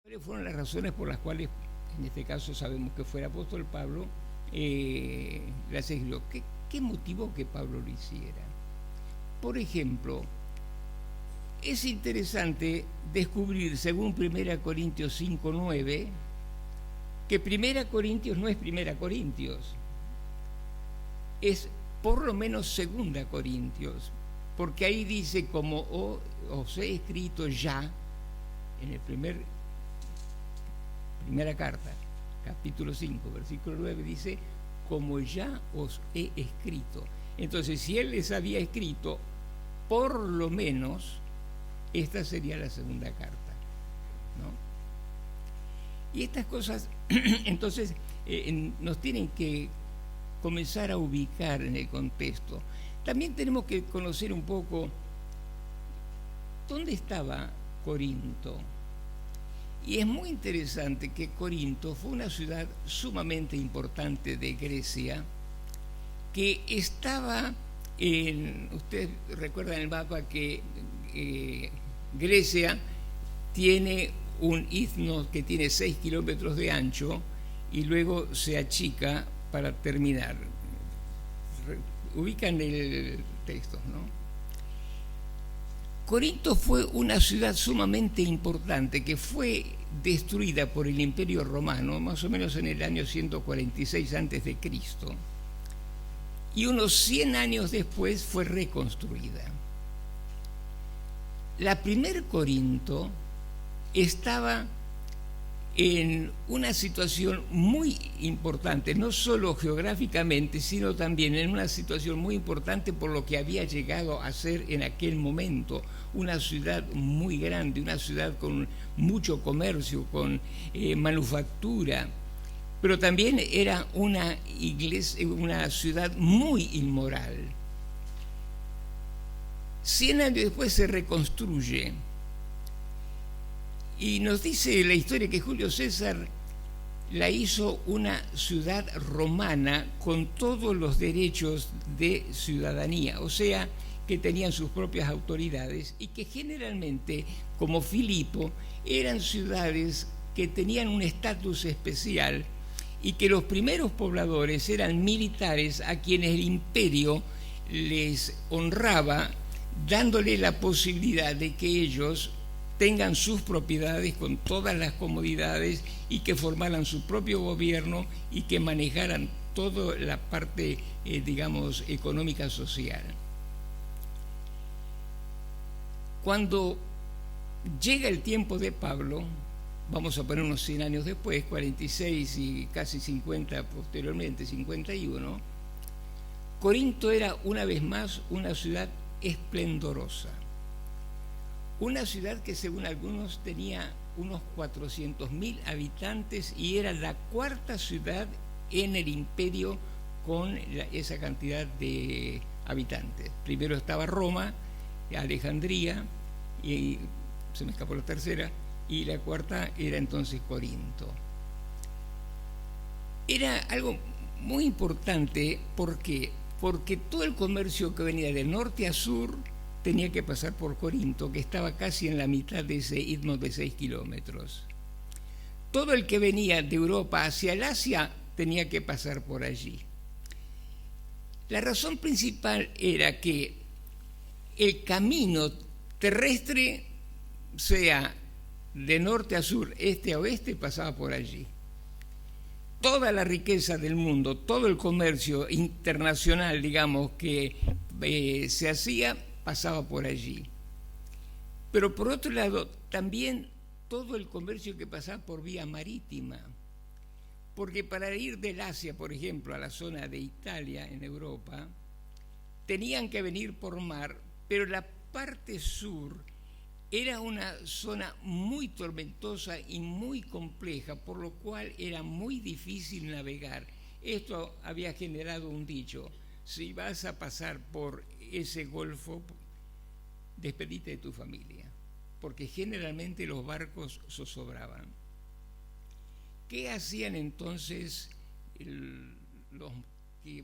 ¿Cuáles fueron las razones por las cuales, en este caso sabemos que fue el apóstol Pablo, las escribió? ¿Qué motivó que Pablo lo hiciera? Por ejemplo, es interesante descubrir, según 1 Corintios 5:9, que 1 Corintios no es 1 Corintios, es por lo menos 2 Corintios, porque ahí dice, como os he escrito ya, en el primera carta, capítulo 5, versículo 9, dice, como ya os he escrito. Entonces, si él les había escrito, por lo menos, esta sería la segunda carta, ¿no? Y estas cosas, entonces, nos tienen que comenzar a ubicar en el contexto. También tenemos que conocer un poco dónde estaba Corinto. Y es muy interesante que Corinto fue una ciudad sumamente importante de Grecia, que estaba ustedes recuerdan el mapa que Grecia tiene un istmo que tiene 6 kilómetros de ancho y luego se achica para terminar. Ubican el texto, ¿no? Corinto fue una ciudad sumamente importante que fue destruida por el Imperio Romano más o menos en el año 146 a.C. y unos 100 años después fue reconstruida. La primer Corinto estaba en una situación muy importante, no solo geográficamente, sino también en una situación muy importante por lo que había llegado a ser en aquel momento una ciudad muy grande, una ciudad con mucho comercio, con manufactura, pero también era una iglesia, una ciudad muy inmoral. 100 años después se reconstruye. Y nos dice la historia que Julio César la hizo una ciudad romana con todos los derechos de ciudadanía, o sea, que tenían sus propias autoridades y que generalmente, como Filipo, eran ciudades que tenían un estatus especial y que los primeros pobladores eran militares a quienes el imperio les honraba, dándole la posibilidad de que ellos tengan sus propiedades con todas las comodidades y que formaran su propio gobierno y que manejaran toda la parte, digamos, económica social. Cuando llega el tiempo de Pablo, vamos a poner unos 100 años después, 46 y casi 50 posteriormente, 51, Corinto era una vez más una ciudad esplendorosa. Una ciudad que según algunos tenía unos 400.000 habitantes y era la cuarta ciudad en el imperio con esa cantidad de habitantes. Primero estaba Roma, Alejandría, y se me escapó la tercera, y la cuarta era entonces Corinto. Era algo muy importante, ¿por qué? Porque todo el comercio que venía de norte a sur tenía que pasar por Corinto, que estaba casi en la mitad de ese istmo de 6 kilómetros. Todo el que venía de Europa hacia el Asia tenía que pasar por allí. La razón principal era que el camino terrestre, sea de norte a sur, este a oeste, pasaba por allí. Toda la riqueza del mundo, todo el comercio internacional, digamos, que se hacía, pasaba por allí. Pero por otro lado, también todo el comercio que pasaba por vía marítima, porque para ir del Asia, por ejemplo, a la zona de Italia, en Europa, tenían que venir por mar, pero la parte sur era una zona muy tormentosa y muy compleja, por lo cual era muy difícil navegar. Esto había generado un dicho: si vas a pasar por ese golfo, despedite de tu familia, porque generalmente los barcos zozobraban. ¿Qué hacían entonces los que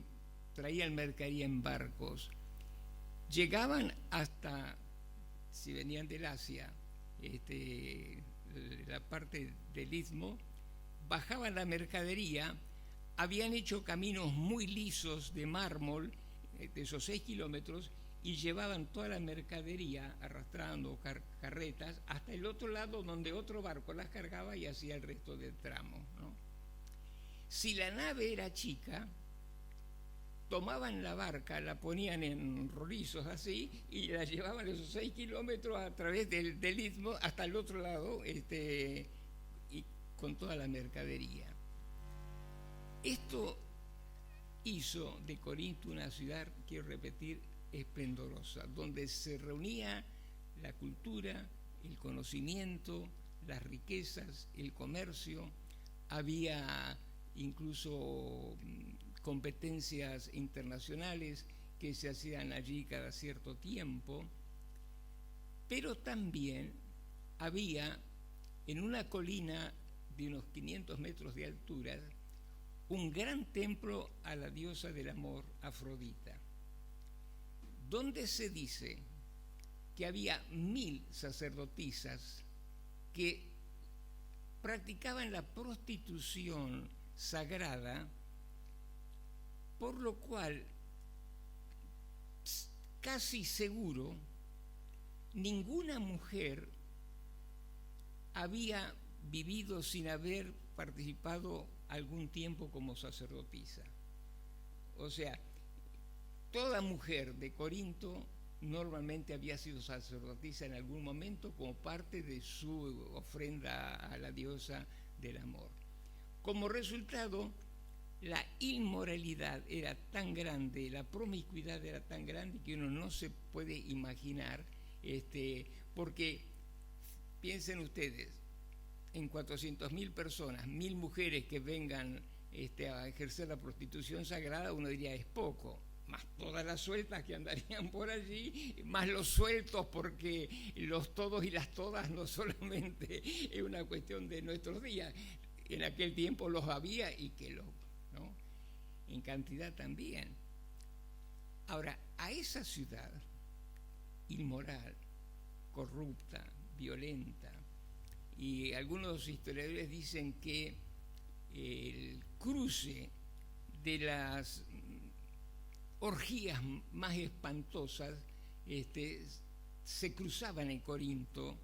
traían mercadería en barcos? Llegaban hasta, si venían del Asia, la parte del istmo, bajaban la mercadería, habían hecho caminos muy lisos de mármol, de esos 6 kilómetros, y llevaban toda la mercadería arrastrando carretas hasta el otro lado donde otro barco las cargaba y hacía el resto del tramo, ¿no? Si la nave era chica, tomaban la barca, la ponían en rorizos así y la llevaban esos 6 kilómetros a través del istmo hasta el otro lado, y con toda la mercadería. Esto hizo de Corinto una ciudad, quiero repetir, esplendorosa, donde se reunía la cultura, el conocimiento, las riquezas, el comercio. Había incluso competencias internacionales que se hacían allí cada cierto tiempo, pero también había en una colina de unos 500 metros de altura un gran templo a la diosa del amor, Afrodita, donde se dice que había 1000 sacerdotisas que practicaban la prostitución sagrada, por lo cual casi seguro ninguna mujer había vivido sin haber participado algún tiempo como sacerdotisa. O sea, toda mujer de Corinto normalmente había sido sacerdotisa en algún momento como parte de su ofrenda a la diosa del amor. Como resultado, la inmoralidad era tan grande, la promiscuidad era tan grande que uno no se puede imaginar, porque piensen ustedes, en 400.000 personas, 1000 mujeres que vengan a ejercer la prostitución sagrada, uno diría es poco, más todas las sueltas que andarían por allí, más los sueltos, porque los todos y las todas no solamente es una cuestión de nuestros días, en aquel tiempo los había y que los, ¿no?, en cantidad también. Ahora, a esa ciudad inmoral, corrupta, violenta, y algunos historiadores dicen que el cruce de las orgías más espantosas se cruzaban en Corinto,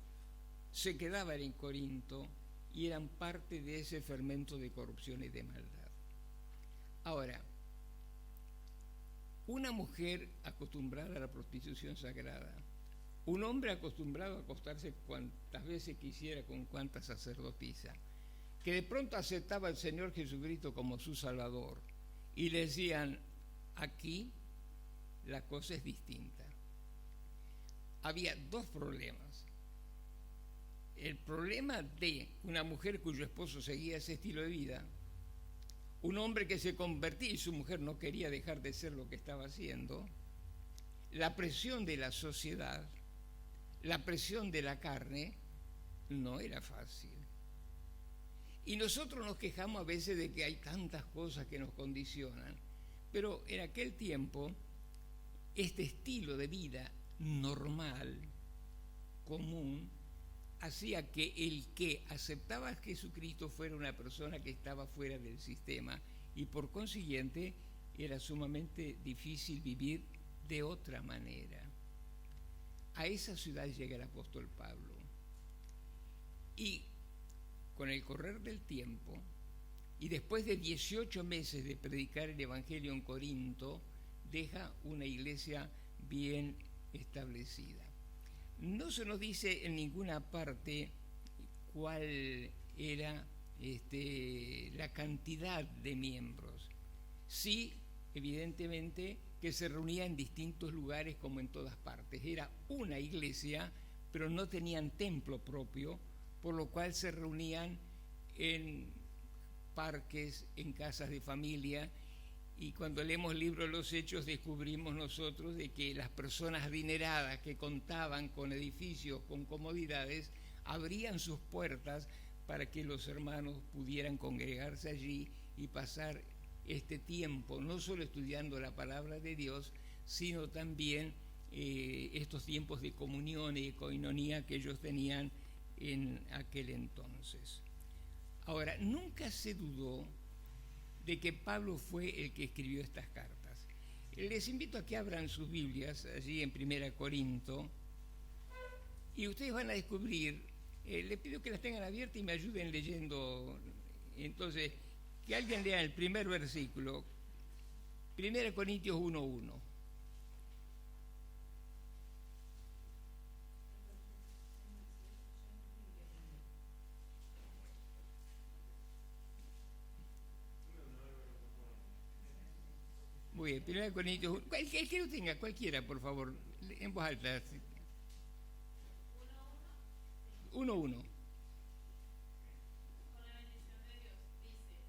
se quedaban en Corinto y eran parte de ese fermento de corrupción y de maldad. Ahora, una mujer acostumbrada a la prostitución sagrada, un hombre acostumbrado a acostarse cuantas veces quisiera con cuantas sacerdotisas, que de pronto aceptaba al Señor Jesucristo como su Salvador y le decían, aquí la cosa es distinta. Había dos problemas. El problema de una mujer cuyo esposo seguía ese estilo de vida, un hombre que se convertía y su mujer no quería dejar de ser lo que estaba haciendo, la presión de la sociedad, la presión de la carne, no era fácil. Y nosotros nos quejamos a veces de que hay tantas cosas que nos condicionan, pero en aquel tiempo este estilo de vida normal, común, hacía que el que aceptaba a Jesucristo fuera una persona que estaba fuera del sistema y por consiguiente era sumamente difícil vivir de otra manera. A esa ciudad llega el apóstol Pablo y con el correr del tiempo y después de 18 meses de predicar el Evangelio en Corinto, deja una iglesia bien establecida. No se nos dice en ninguna parte cuál era la cantidad de miembros. Sí, evidentemente, que se reunía en distintos lugares como en todas partes. Era una iglesia, pero no tenían templo propio, por lo cual se reunían en parques, en casas de familia, y cuando leemos el libro de los Hechos descubrimos nosotros de que las personas adineradas que contaban con edificios, con comodidades, abrían sus puertas para que los hermanos pudieran congregarse allí y pasar este tiempo, no solo estudiando la palabra de Dios, sino también estos tiempos de comunión y de coinonía que ellos tenían en aquel entonces. Ahora, nunca se dudó de que Pablo fue el que escribió estas cartas. Les invito a que abran sus Biblias allí en 1 Corinto y ustedes van a descubrir, les pido que las tengan abiertas y me ayuden leyendo. Entonces, que alguien lea el primer versículo, 1 Corintios 1:1. Muy bien, 1 Corintios 1. El que lo tenga, cualquiera, por favor, en voz alta. 1:1. Con la bendición de Dios, dice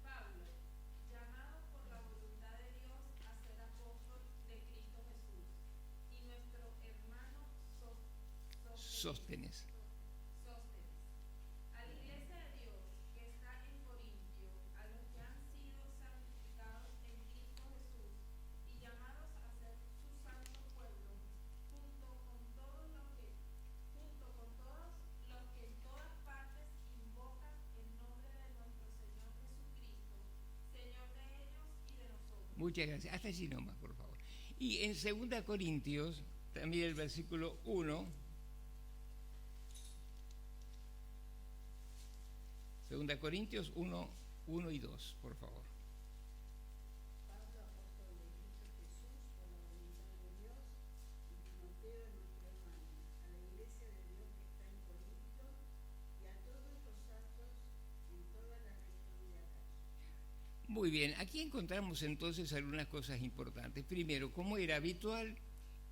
Pablo, llamado por la voluntad de Dios a ser apóstol de Cristo Jesús, y nuestro hermano Sóstenes. Sóstenes, a la iglesia de Dios que está en Corintio, a los que han sido santificados en Cristo Jesús y llamados a ser su santo pueblo, junto con todos los que en todas partes invocan el nombre de nuestro Señor Jesucristo, Señor de ellos y de nosotros. Muchas gracias. Hasta allí nomás, por favor. Y en 2 Corintios, también el versículo 1. 2 Corintios 1:1 y 2, por favor. Pablo, apóstol de Cristo Jesús, por la voluntad de Dios, y Timoteo, nuestro hermano, a la iglesia de Dios que está en Corinto, y a todos los santos en toda la región de Acaya. Muy bien, aquí encontramos entonces algunas cosas importantes. Primero, como era habitual,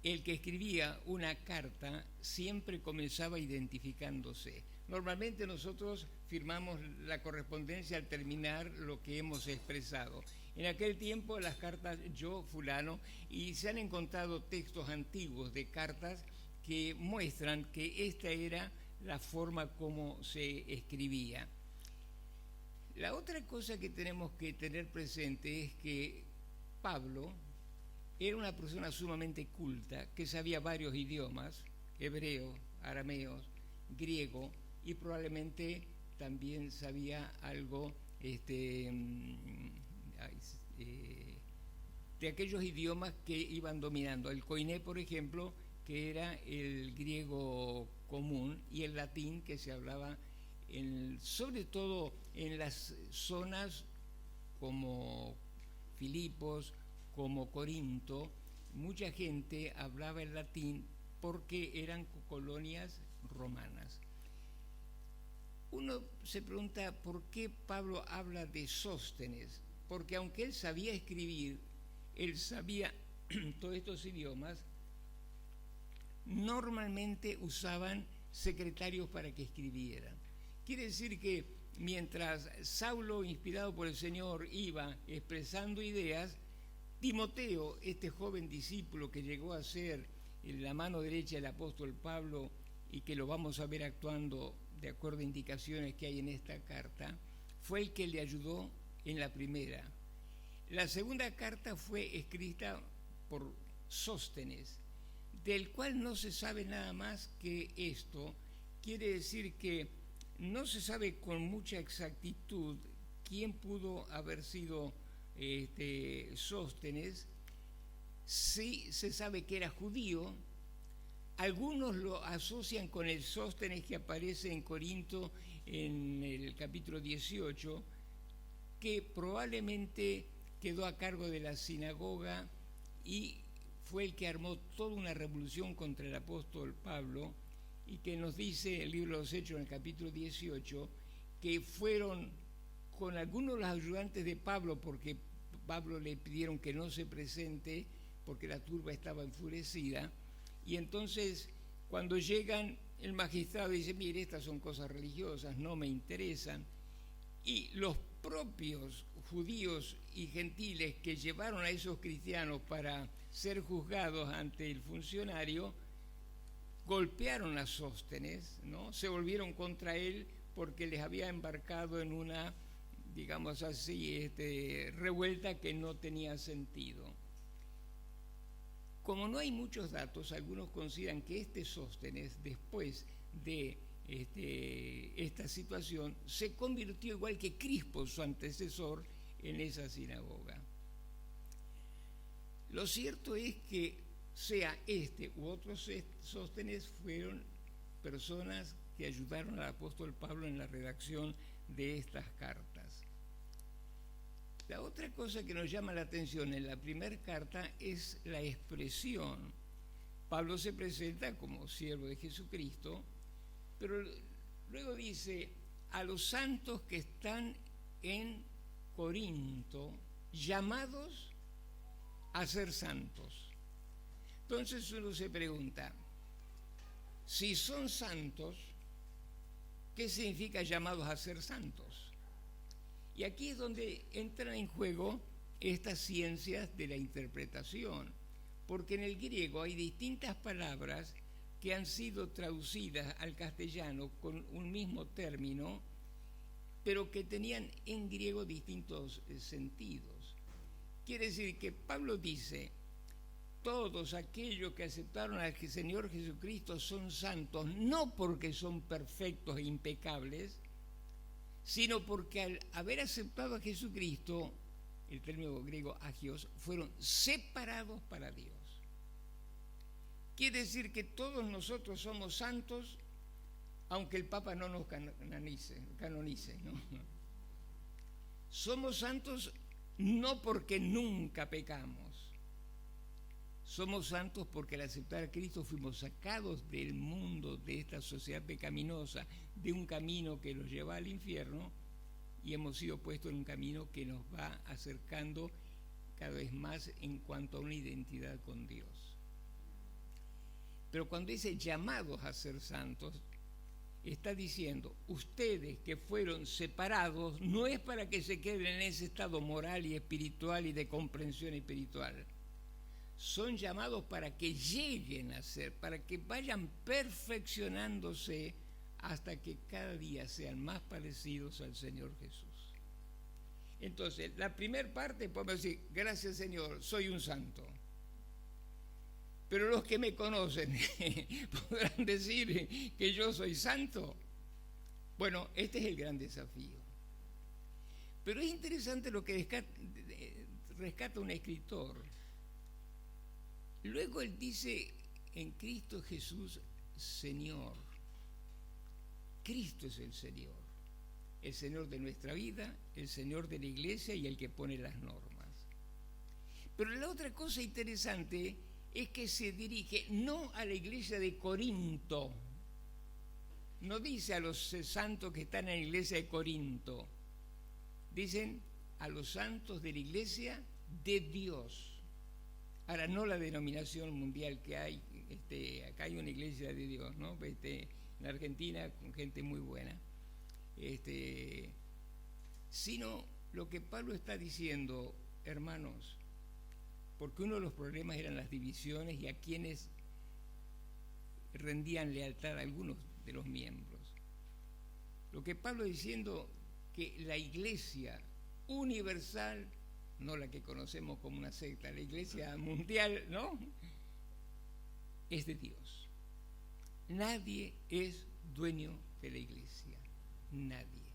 el que escribía una carta siempre comenzaba identificándose. Normalmente nosotros firmamos la correspondencia al terminar lo que hemos expresado. En aquel tiempo las cartas yo, fulano, y se han encontrado textos antiguos de cartas que muestran que esta era la forma como se escribía. La otra cosa que tenemos que tener presente es que Pablo era una persona sumamente culta, que sabía varios idiomas, hebreo, arameo, griego, y probablemente también sabía algo de aquellos idiomas que iban dominando. El koiné, por ejemplo, que era el griego común, y el latín, que se hablaba sobre todo en las zonas como Filipos, como Corinto. Mucha gente hablaba el latín porque eran colonias romanas. Uno se pregunta por qué Pablo habla de Sóstenes, porque aunque él sabía escribir, él sabía todos estos idiomas, normalmente usaban secretarios para que escribieran. Quiere decir que mientras Saulo, inspirado por el Señor, iba expresando ideas, Timoteo, este joven discípulo que llegó a ser la mano derecha del apóstol Pablo y que lo vamos a ver actuando de acuerdo a indicaciones que hay en esta carta, fue el que le ayudó en la primera. La segunda carta fue escrita por Sóstenes, del cual no se sabe nada más que esto. Quiere decir que no se sabe con mucha exactitud quién pudo haber sido Sóstenes. Sí se sabe que era judío. Algunos lo asocian con el Sóstenes que aparece en Corinto en el capítulo 18, que probablemente quedó a cargo de la sinagoga y fue el que armó toda una revolución contra el apóstol Pablo, y que nos dice el libro de los Hechos en el capítulo 18 que fueron con algunos de los ayudantes de Pablo, porque Pablo le pidieron que no se presente porque la turba estaba enfurecida, y entonces cuando llegan el magistrado dice: mire, estas son cosas religiosas, no me interesan, y los propios judíos y gentiles que llevaron a esos cristianos para ser juzgados ante el funcionario golpearon a Sóstenes, ¿no? Se volvieron contra él porque les había embarcado en una, digamos así, revuelta que no tenía sentido. Como no hay muchos datos, algunos consideran que Sóstenes, después de esta situación, se convirtió, igual que Crispo, su antecesor, en esa sinagoga. Lo cierto es que sea este u otros Sóstenes fueron personas que ayudaron al apóstol Pablo en la redacción de estas cartas. La otra cosa que nos llama la atención en la primera carta es la expresión. Pablo se presenta como siervo de Jesucristo, pero luego dice: a los santos que están en Corinto, llamados a ser santos. Entonces uno se pregunta, si son santos, ¿qué significa llamados a ser santos? Y aquí es donde entran en juego estas ciencias de la interpretación, porque en el griego hay distintas palabras que han sido traducidas al castellano con un mismo término, pero que tenían en griego distintos sentidos. Quiere decir que Pablo dice: todos aquellos que aceptaron al Señor Jesucristo son santos, no porque son perfectos e impecables, sino porque al haber aceptado a Jesucristo, el término griego agios, fueron separados para Dios. Quiere decir que todos nosotros somos santos, aunque el Papa no nos canonice, ¿no? Somos santos no porque nunca pecamos. Somos santos porque al aceptar a Cristo fuimos sacados del mundo, de esta sociedad pecaminosa, de un camino que nos lleva al infierno, y hemos sido puestos en un camino que nos va acercando cada vez más en cuanto a una identidad con Dios. Pero cuando dice llamados a ser santos, está diciendo: ustedes que fueron separados, no es para que se queden en ese estado moral y espiritual y de comprensión espiritual. Son llamados para que lleguen a ser, para que vayan perfeccionándose hasta que cada día sean más parecidos al Señor Jesús. Entonces, la primera parte podemos decir: gracias Señor, soy un santo. Pero los que me conocen podrán decir que yo soy santo. Bueno, este es el gran desafío. Pero es interesante lo que rescata un escritor. Luego él dice: en Cristo Jesús, Señor. Cristo es el Señor de nuestra vida, el Señor de la iglesia y el que pone las normas. Pero la otra cosa interesante es que se dirige no a la iglesia de Corinto, no dice a los santos que están en la iglesia de Corinto, dicen a los santos de la iglesia de Dios. Ahora, no la denominación mundial que hay, acá hay una iglesia de Dios, ¿no? En Argentina, con gente muy buena, sino lo que Pablo está diciendo, hermanos, porque uno de los problemas eran las divisiones y a quienes rendían lealtad a algunos de los miembros. Lo que Pablo diciendo, que la iglesia universal, no la que conocemos como una secta, la iglesia mundial, ¿no?, es de Dios. Nadie es dueño de la iglesia, nadie.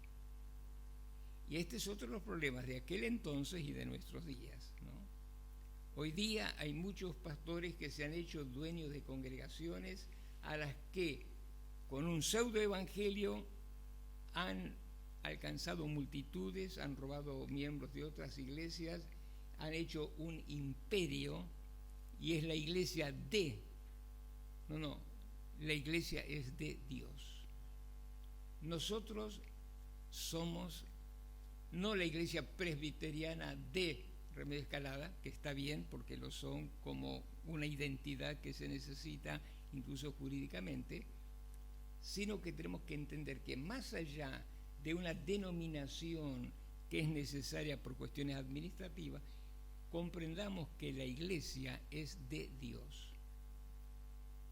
Y este es otro de los problemas de aquel entonces y de nuestros días, ¿no? Hoy día hay muchos pastores que se han hecho dueños de congregaciones a las que con un pseudoevangelio han alcanzado multitudes, han robado miembros de otras iglesias, han hecho un imperio, y es la iglesia de... No, la iglesia es de Dios. Nosotros somos no la iglesia presbiteriana de Remedio Escalada, que está bien porque lo son como una identidad que se necesita incluso jurídicamente, sino que tenemos que entender que más allá de una denominación que es necesaria por cuestiones administrativas, comprendamos que la iglesia es de Dios.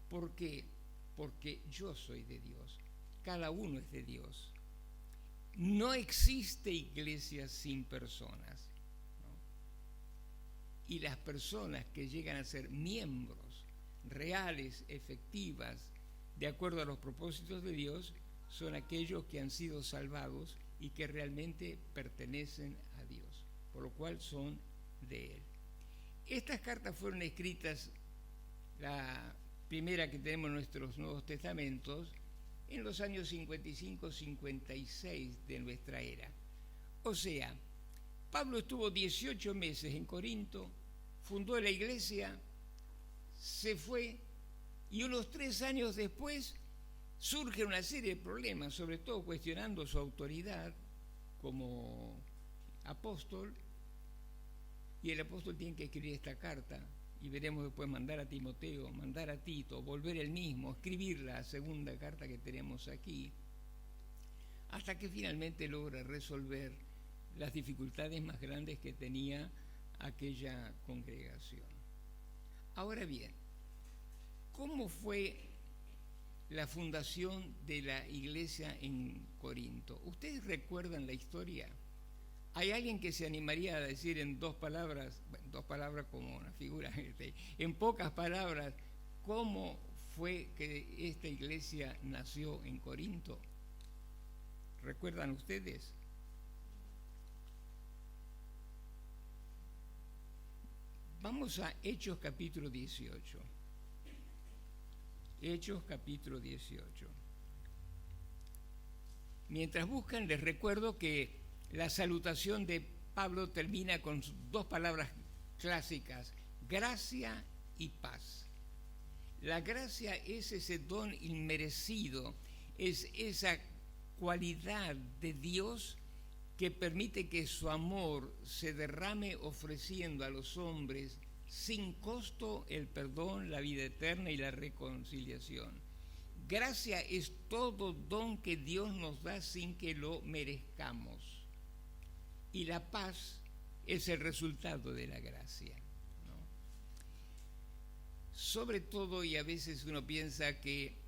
¿Por qué? Porque yo soy de Dios, cada uno es de Dios. No existe iglesia sin personas, ¿no? Y las personas que llegan a ser miembros reales, efectivas, de acuerdo a los propósitos de Dios, son aquellos que han sido salvados y que realmente pertenecen a Dios, por lo cual son de Él. Estas cartas fueron escritas, la primera que tenemos en nuestros Nuevos Testamentos, en los años 55-56 de nuestra era. O sea, Pablo estuvo 18 meses en Corinto, fundó la iglesia, se fue y unos 3 años después surge una serie de problemas, sobre todo cuestionando su autoridad como apóstol, y el apóstol tiene que escribir esta carta, y veremos después mandar a Timoteo, mandar a Tito, volver él mismo, escribir la segunda carta que tenemos aquí, hasta que finalmente logra resolver las dificultades más grandes que tenía aquella congregación. Ahora bien, ¿cómo fue la fundación de la iglesia en Corinto? ¿Ustedes recuerdan la historia? ¿Hay alguien que se animaría a decir en 2 palabras, bueno, 2 palabras como una figura, en pocas palabras, cómo fue que esta iglesia nació en Corinto? ¿Recuerdan ustedes? Vamos a Hechos capítulo 18. Hechos capítulo 18. Mientras buscan, les recuerdo que la salutación de Pablo termina con 2 palabras clásicas: gracia y paz. La gracia es ese don inmerecido, es esa cualidad de Dios que permite que su amor se derrame ofreciendo a los hombres sin costo el perdón, la vida eterna y la reconciliación. Gracia es todo don que Dios nos da sin que lo merezcamos. Y la paz es el resultado de la gracia, ¿no? Sobre todo, y a veces uno piensa que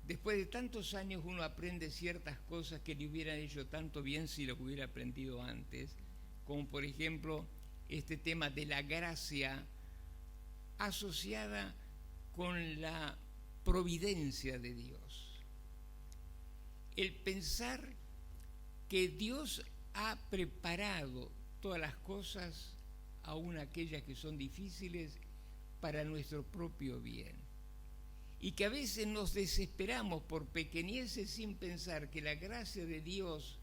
después de tantos años uno aprende ciertas cosas que le hubieran hecho tanto bien si las hubiera aprendido antes, como por ejemplo este tema de la gracia asociada con la providencia de Dios. El pensar que Dios ha preparado todas las cosas, aun aquellas que son difíciles, para nuestro propio bien. Y que a veces nos desesperamos por pequeñeces sin pensar que la gracia de Dios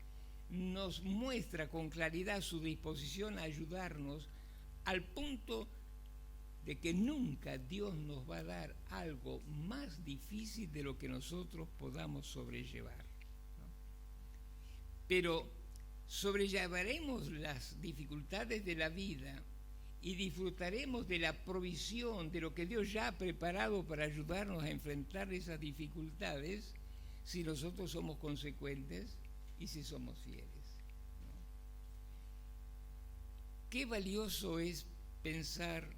nos muestra con claridad su disposición a ayudarnos, al punto de que nunca Dios nos va a dar algo más difícil de lo que nosotros podamos sobrellevar, ¿no? Pero sobrellevaremos las dificultades de la vida y disfrutaremos de la provisión de lo que Dios ya ha preparado para ayudarnos a enfrentar esas dificultades si nosotros somos consecuentes y si somos fieles, ¿no? Qué valioso es pensar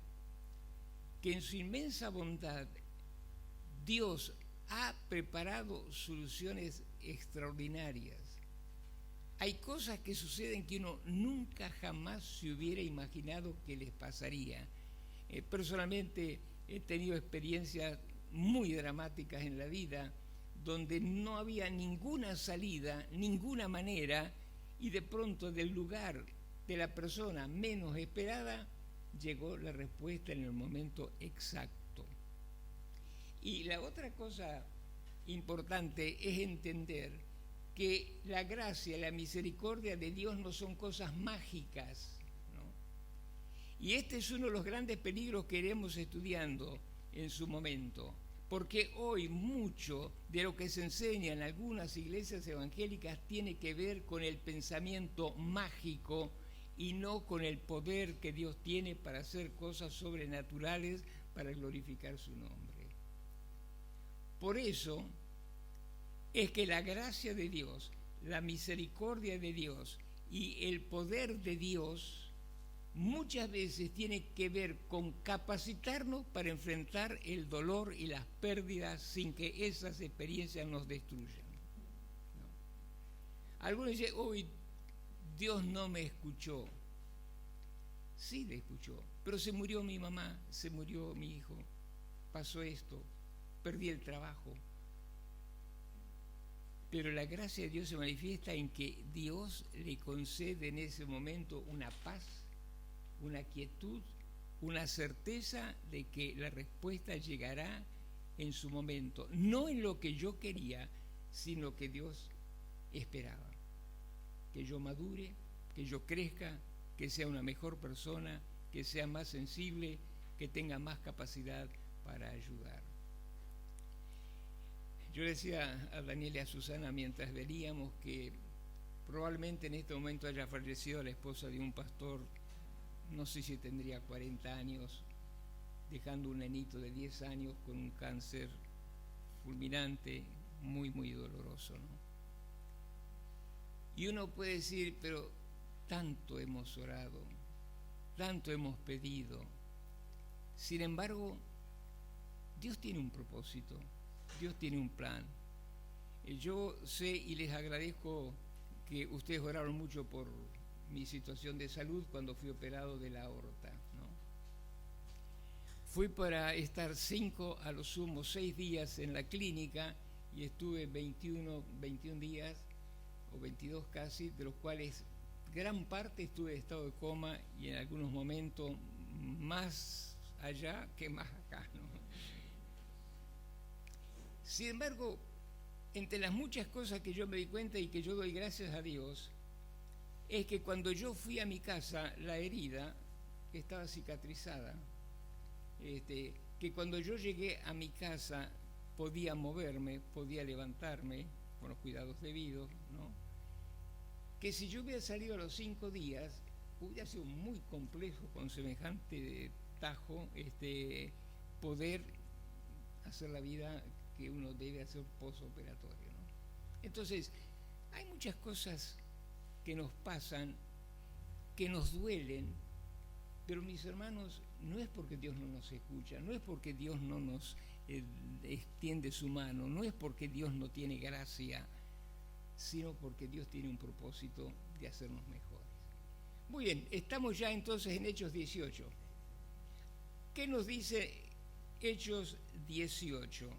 que en su inmensa bondad Dios ha preparado soluciones extraordinarias. Hay cosas que suceden que uno nunca jamás se hubiera imaginado que les pasaría. Personalmente he tenido experiencias muy dramáticas en la vida donde no había ninguna salida, ninguna manera, y de pronto del lugar de la persona menos esperada llegó la respuesta en el momento exacto. Y la otra cosa importante es entender que la gracia, la misericordia de Dios no son cosas mágicas, ¿no? Y este es uno de los grandes peligros que iremos estudiando en su momento, porque hoy mucho de lo que se enseña en algunas iglesias evangélicas tiene que ver con el pensamiento mágico y no con el poder que Dios tiene para hacer cosas sobrenaturales para glorificar su nombre. Por eso es que la gracia de Dios, la misericordia de Dios y el poder de Dios muchas veces tiene que ver con capacitarnos para enfrentar el dolor y las pérdidas sin que esas experiencias nos destruyan, ¿no? Algunos dicen, hoy Dios no me escuchó. Sí le escuchó, pero se murió mi mamá, se murió mi hijo, pasó esto, perdí el trabajo. pero la gracia de Dios se manifiesta en que Dios le concede en ese momento una paz, una quietud, una certeza de que la respuesta llegará en su momento, no en lo que yo quería, sino que Dios esperaba, que yo madure, que yo crezca, que sea una mejor persona, que sea más sensible, que tenga más capacidad para ayudar. Yo decía a Daniel y a Susana mientras veníamos que probablemente en este momento haya fallecido la esposa de un pastor, no sé si tendría 40 años, dejando un nenito de 10 años con un cáncer fulminante, muy, muy doloroso, ¿no? Y uno puede decir, pero tanto hemos orado, tanto hemos pedido. Sin embargo, Dios tiene un propósito, Dios tiene un plan. Yo sé y les agradezco que ustedes oraron mucho por mi situación de salud cuando fui operado de la aorta, ¿no? Fui para estar 5, a lo sumo 6 días en la clínica y estuve 21 días o 22 casi, de los cuales gran parte estuve en estado de coma y en algunos momentos más allá que más acá, ¿no? Sin embargo, entre las muchas cosas que yo me di cuenta y que yo doy gracias a Dios, es que cuando yo fui a mi casa, la herida estaba cicatrizada, que cuando yo llegué a mi casa podía moverme, podía levantarme con los cuidados debidos, ¿no? Que si yo hubiera salido a los 5 días, hubiera sido muy complejo con semejante tajo poder hacer la vida que uno debe hacer postoperatorio, ¿no? Entonces, hay muchas cosas que nos pasan, que nos duelen, pero mis hermanos, no es porque Dios no nos escucha, no es porque Dios no nos extiende su mano, no es porque Dios no tiene gracia, sino porque Dios tiene un propósito de hacernos mejores. Muy bien, estamos ya entonces en Hechos 18. ¿Qué nos dice Hechos 18?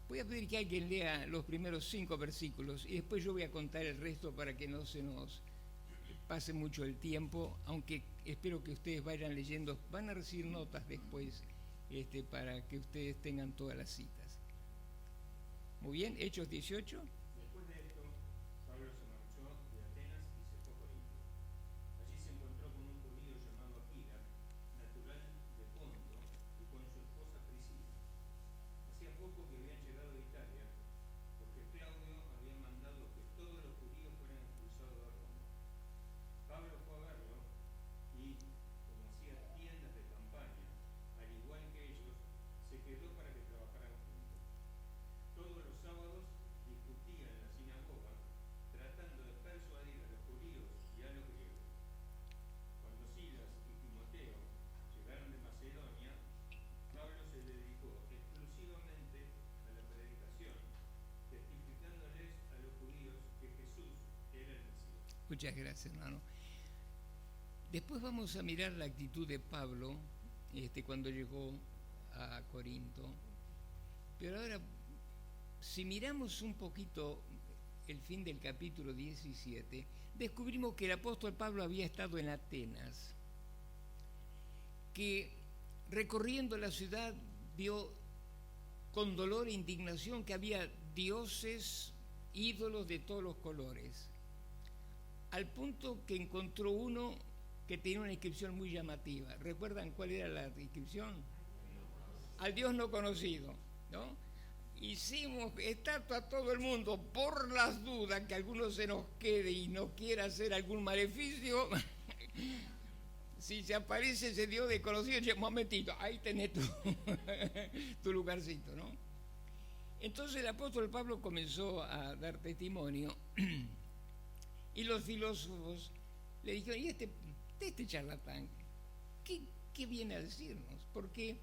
Voy a pedir que alguien lea los primeros 5 versículos y después yo voy a contar el resto para que no se nos pase mucho el tiempo, aunque espero que ustedes vayan leyendo, van a recibir notas después para que ustedes tengan todas las citas. Muy bien, Hechos 18. Después de esto, Pablo se marchó de Atenas y se fue a Corinto. Allí se encontró con un judío llamado Aquila, natural de Ponto, y con su esposa Priscila. Hacía poco que habían llegado de Italia, porque Claudio había mandado que todos los judíos fueran expulsados de Roma. Pablo fue a verlo y, como hacía tiendas de campaña, al igual que ellos, se quedó para que trabajaran juntos. Todos los sábados discutía en la sinagoga, tratando de persuadir a los judíos y a los griegos. Cuando Silas y Timoteo llegaron de Macedonia, Pablo se dedicó exclusivamente a la predicación, testificándoles a los judíos que Jesús era el Mesías. Muchas gracias, hermano. Después vamos a mirar la actitud de Pablo cuando llegó a Corinto. Pero ahora, si miramos un poquito el fin del capítulo 17, descubrimos que el apóstol Pablo había estado en Atenas, que recorriendo la ciudad vio con dolor e indignación que había dioses, ídolos de todos los colores, al punto que encontró uno que tenía una inscripción muy llamativa. ¿Recuerdan cuál era la inscripción? Al Dios no conocido, ¿no? Hicimos estatua a todo el mundo por las dudas que alguno se nos quede y nos quiera hacer algún maleficio. Si se aparece ese Dios desconocido, un momentito, ahí tenés tu lugarcito, ¿no? Entonces el apóstol Pablo comenzó a dar testimonio y los filósofos le dijeron, ¿y este charlatán qué viene a decirnos? Porque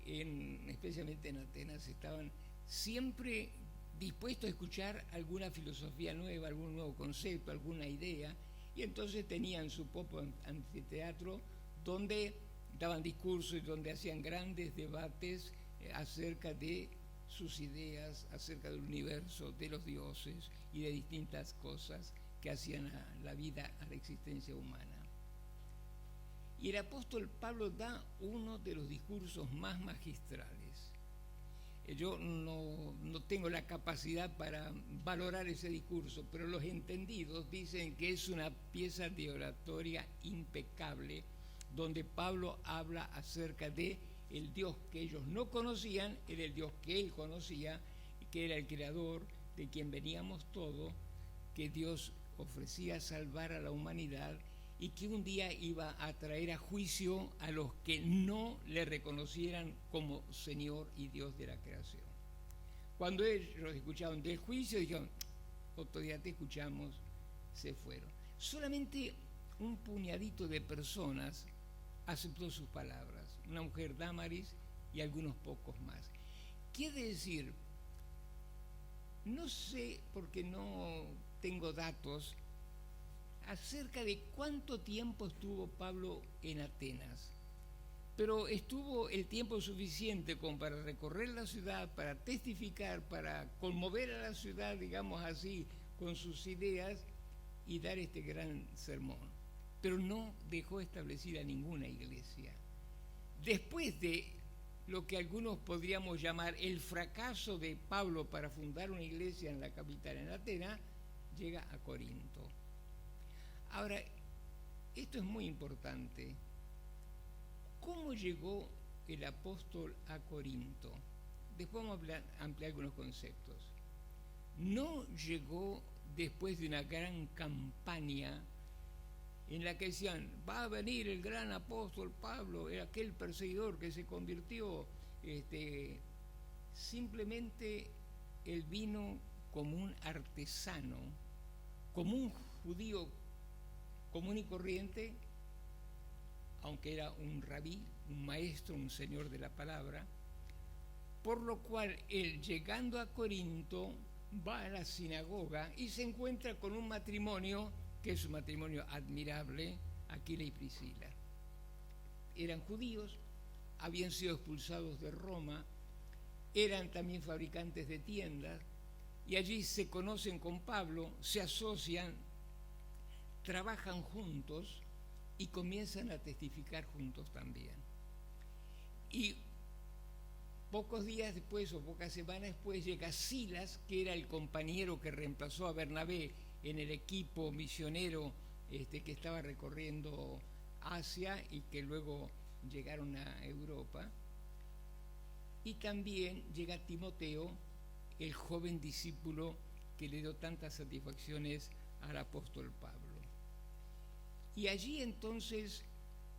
especialmente en Atenas estaban siempre dispuestos a escuchar alguna filosofía nueva, algún nuevo concepto, alguna idea, y entonces tenían su propio anfiteatro donde daban discursos y donde hacían grandes debates acerca de sus ideas acerca del universo, de los dioses y de distintas cosas que hacían a la vida, a la existencia humana. Y el apóstol Pablo da uno de los discursos más magistrales. Yo no tengo la capacidad para valorar ese discurso, pero los entendidos dicen que es una pieza de oratoria impecable, donde Pablo habla acerca de el Dios que ellos no conocían, era el Dios que él conocía, que era el creador, de quien veníamos todos, que Dios ofrecía salvar a la humanidad y que un día iba a traer a juicio a los que no le reconocieran como Señor y Dios de la creación. Cuando ellos escucharon del juicio, dijeron, otro día te escuchamos, se fueron. Solamente un puñadito de personas aceptó sus palabras, una mujer Dámaris y algunos pocos más. Quiere decir, no sé, porque no tengo datos acerca de cuánto tiempo estuvo Pablo en Atenas, pero estuvo el tiempo suficiente como para recorrer la ciudad, para testificar, para conmover a la ciudad, digamos así, con sus ideas y dar este gran sermón. Pero no dejó establecida ninguna iglesia. Después de lo que algunos podríamos llamar el fracaso de Pablo para fundar una iglesia en la capital, en Atenas, llega a Corinto. Ahora, esto es muy importante. ¿Cómo llegó el apóstol a Corinto? Después vamos a ampliar algunos conceptos. No llegó después de una gran campaña en la que decían, va a venir el gran apóstol Pablo, aquel perseguidor que se convirtió. Simplemente él vino como un artesano, como un judío común y corriente, aunque era un rabí, un maestro, un señor de la palabra, por lo cual él, llegando a Corinto, va a la sinagoga y se encuentra con un matrimonio que es un matrimonio admirable, Aquila y Priscila. Eran judíos, habían sido expulsados de Roma, eran también fabricantes de tiendas, y allí se conocen con Pablo, se asocian, trabajan juntos y comienzan a testificar juntos también. Y pocos días después o pocas semanas después llega Silas, que era el compañero que reemplazó a Bernabé en el equipo misionero que estaba recorriendo Asia y que luego llegaron a Europa. Y también llega Timoteo, el joven discípulo que le dio tantas satisfacciones al apóstol Pablo. Y allí entonces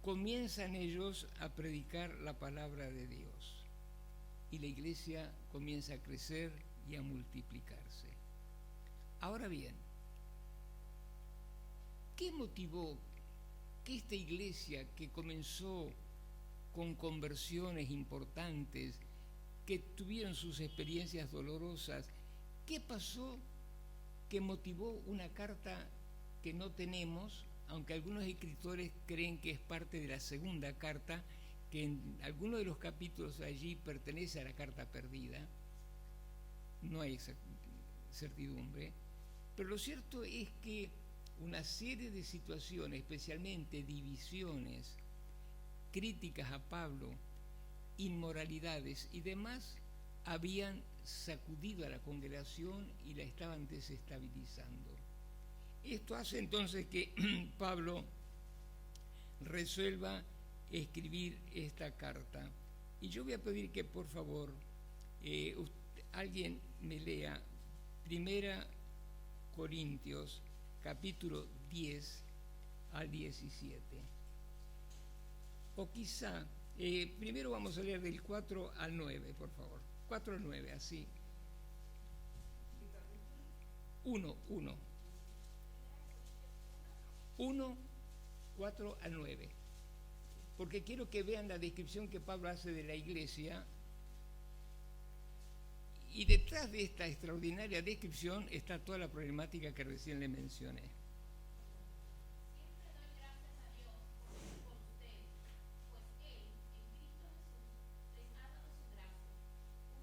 comienzan ellos a predicar la palabra de Dios. Y la iglesia comienza a crecer y a multiplicarse. Ahora bien, ¿qué motivó que esta iglesia que comenzó con conversiones importantes, que tuvieron sus experiencias dolorosas, qué pasó que motivó una carta que no tenemos, aunque algunos escritores creen que es parte de la segunda carta, que en algunos de los capítulos allí pertenece a la carta perdida? No hay esa certidumbre, pero lo cierto es que una serie de situaciones, especialmente divisiones, críticas a Pablo, inmoralidades y demás, habían sacudido a la congregación y la estaban desestabilizando. Esto hace entonces que Pablo resuelva escribir esta carta. Y yo voy a pedir que por favor alguien me lea 1 Corintios capítulo 10 al 17. O quizá, primero vamos a leer del 4 al 9, por favor. 4 al 9, así. 1, 4 al 9. Porque quiero que vean la descripción que Pablo hace de la iglesia. Y detrás de esta extraordinaria descripción está toda la problemática que recién le mencioné. Siempre doy gracias a Dios por ustedes, pues Él, en Cristo Jesús, les ha dado su gracia.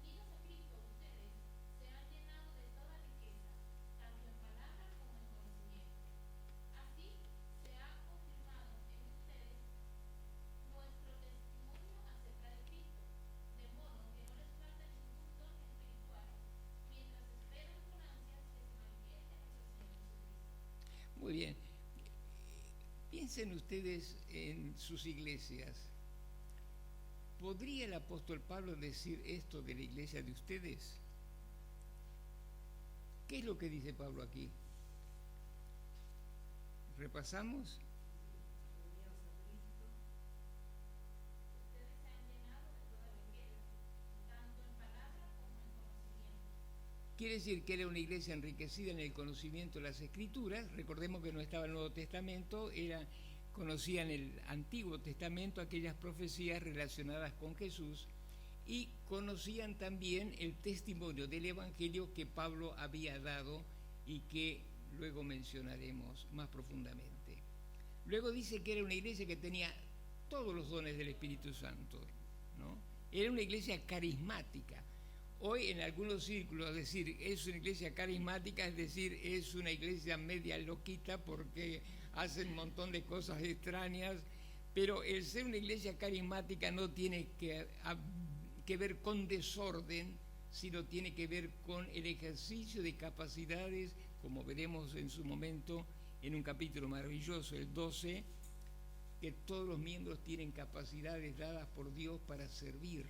Unidos a Cristo piensen ustedes en sus iglesias. ¿Podría el apóstol Pablo decir esto de la iglesia de ustedes? ¿Qué es lo que dice Pablo aquí? ¿Repasamos? Unidos a Cristo, Ustedes se han llenado de toda la riqueza, tanto en palabra como en conocimiento. Quiere decir que era una iglesia enriquecida en el conocimiento de las Escrituras. Recordemos que no estaba el Nuevo Testamento, conocían el Antiguo Testamento, aquellas profecías relacionadas con Jesús, y conocían también el testimonio del Evangelio que Pablo había dado y que luego mencionaremos más profundamente. Luego dice que era una iglesia que tenía todos los dones del Espíritu Santo, ¿no? Era una iglesia carismática. Hoy en algunos círculos decir es una iglesia carismática, es decir, es una iglesia media loquita porque hacen un montón de cosas extrañas, pero el ser una iglesia carismática no tiene que ver con desorden, sino tiene que ver con el ejercicio de capacidades, como veremos en su momento en un capítulo maravilloso, el 12, que todos los miembros tienen capacidades dadas por Dios para servir.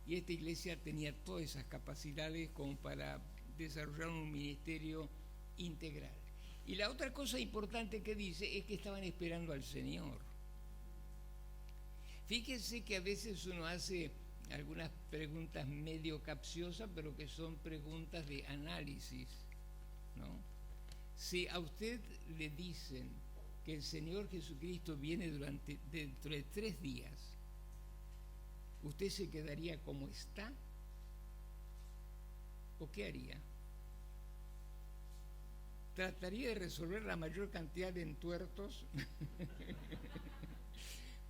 Y esta iglesia tenía todas esas capacidades como para desarrollar un ministerio integral. Y la otra cosa importante que dice es que estaban esperando al Señor. Fíjense que a veces uno hace algunas preguntas medio capciosas, pero que son preguntas de análisis, ¿no? Si a usted le dicen que el Señor Jesucristo viene dentro de 3 días, ¿usted se quedaría como está? ¿O qué haría? ¿Trataría de resolver la mayor cantidad de entuertos?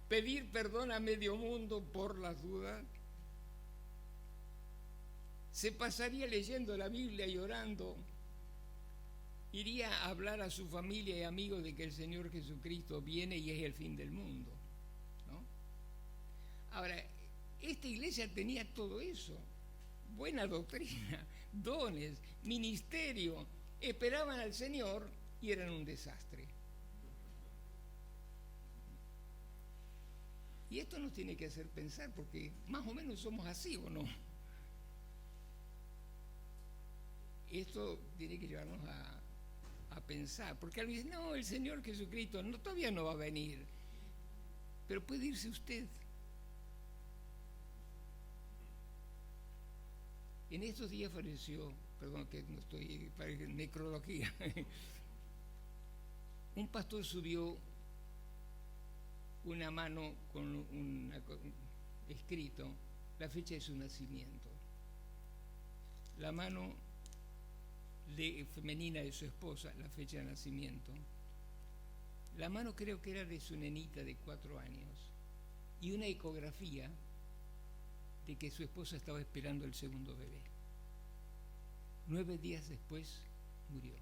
¿Pedir perdón a medio mundo por las dudas? ¿Se pasaría leyendo la Biblia y orando? ¿Iría a hablar a su familia y amigos de que el Señor Jesucristo viene y es el fin del mundo? ¿No? Ahora, esta iglesia tenía todo eso: buena doctrina, dones, ministerio, esperaban al Señor y eran un desastre. Y esto nos tiene que hacer pensar, porque más o menos somos así, ¿o no? Esto tiene que llevarnos a pensar, porque alguien dice, no, el Señor Jesucristo todavía no va a venir, pero puede irse usted. En estos días falleció, perdón que no estoy para necrología, un pastor subió una mano con escrito la fecha de su nacimiento, la mano femenina de su esposa, la fecha de nacimiento, la mano creo que era de su nenita de 4 años, y una ecografía de que su esposa estaba esperando el segundo bebé. 9 días después murió.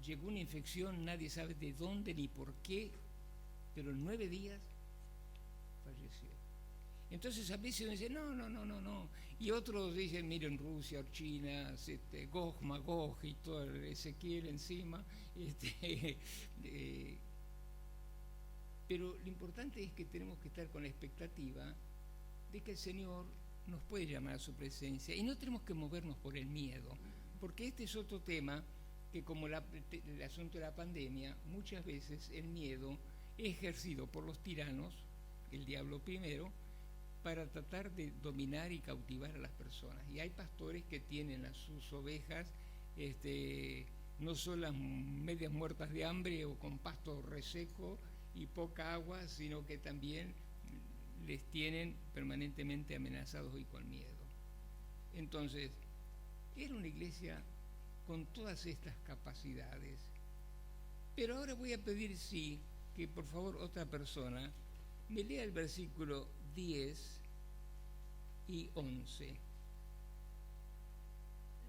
Llegó una infección, nadie sabe de dónde ni por qué, pero en 9 días falleció. Entonces a veces uno dice, no. Y otros dicen, miren, Rusia o China, Gog, Magog y todo el Ezequiel encima. Pero lo importante es que tenemos que estar con la expectativa de que el Señor nos puede llamar a su presencia y no tenemos que movernos por el miedo, porque este es otro tema que, como el asunto de la pandemia, muchas veces el miedo es ejercido por los tiranos, el diablo primero, para tratar de dominar y cautivar a las personas. Y hay pastores que tienen a sus ovejas no solo las medias muertas de hambre o con pasto reseco y poca agua, sino que también les tienen permanentemente amenazados y con miedo. Entonces, era una iglesia con todas estas capacidades. Pero ahora voy a pedir, sí, que por favor otra persona me lea el versículo 10 y 11.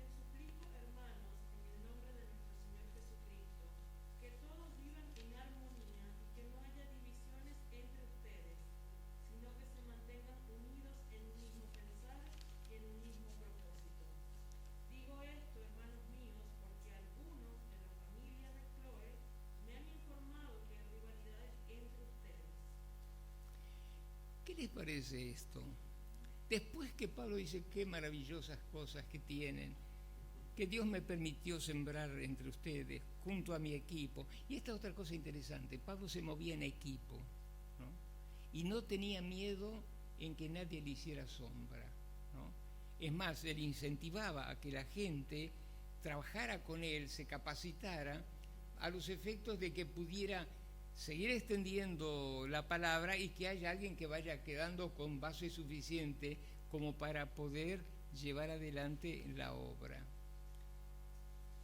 les suplico, hermanos, en el nombre de nuestro Señor Jesucristo, que todos vivan en armonía y que no haya divisiones entre ustedes, sino que se mantengan unidos en un mismo pensar y en un mismo propósito. Digo esto, hermanos míos, porque algunos de la familia de Chloe me han parece esto? Después que Pablo dice qué maravillosas cosas que tienen, que Dios me permitió sembrar entre ustedes, junto a mi equipo. Y esta otra cosa interesante, Pablo se movía en equipo, ¿no? Y no tenía miedo en que nadie le hiciera sombra, ¿no? Es más, él incentivaba a que la gente trabajara con él, se capacitara, a los efectos de que pudiera seguir extendiendo la palabra y que haya alguien que vaya quedando con base suficiente como para poder llevar adelante la obra.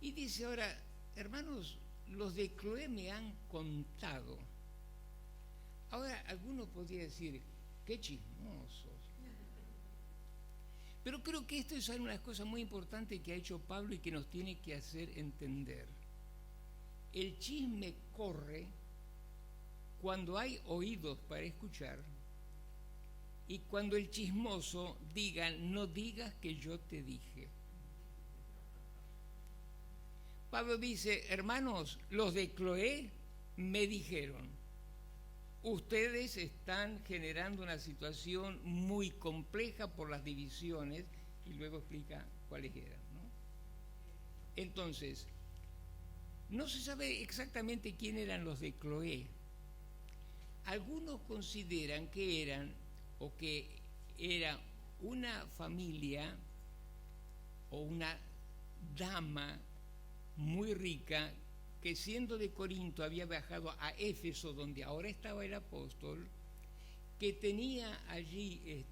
Y dice ahora, hermanos, los de Cloé me han contado. Ahora, alguno podría decir, qué chismosos. Pero creo que esto es una de las cosas muy importantes que ha hecho Pablo y que nos tiene que hacer entender. El chisme corre cuando hay oídos para escuchar y cuando el chismoso diga, no digas que yo te dije. Pablo dice, hermanos, los de Cloé me dijeron, ustedes están generando una situación muy compleja por las divisiones, y luego explica cuáles eran, ¿no? Entonces, no se sabe exactamente quién eran los de Cloé. Algunos consideran que eran, o que era una familia o una dama muy rica que siendo de Corinto había viajado a Éfeso, donde ahora estaba el apóstol, que tenía allí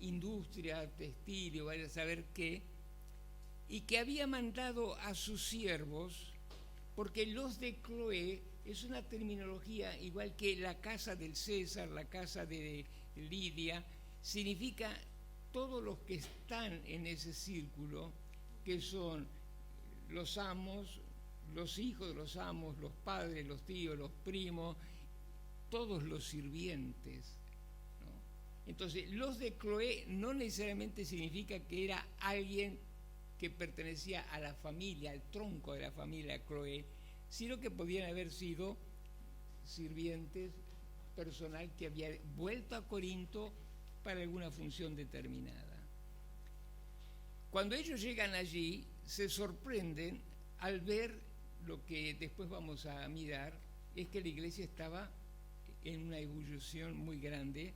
industria, textil, o vaya a saber qué, y que había mandado a sus siervos, porque los de Cloé es una terminología igual que la casa del César, la casa de Lidia, significa todos los que están en ese círculo, que son los amos, los hijos de los amos, los padres, los tíos, los primos, todos los sirvientes, ¿no? Entonces, los de Cloé no necesariamente significa que era alguien que pertenecía a la familia, al tronco de la familia Cloé, sino que podían haber sido sirvientes, personal que había vuelto a Corinto para alguna función determinada. Cuando ellos llegan allí, se sorprenden al ver lo que después vamos a mirar, es que la iglesia estaba en una ebullición muy grande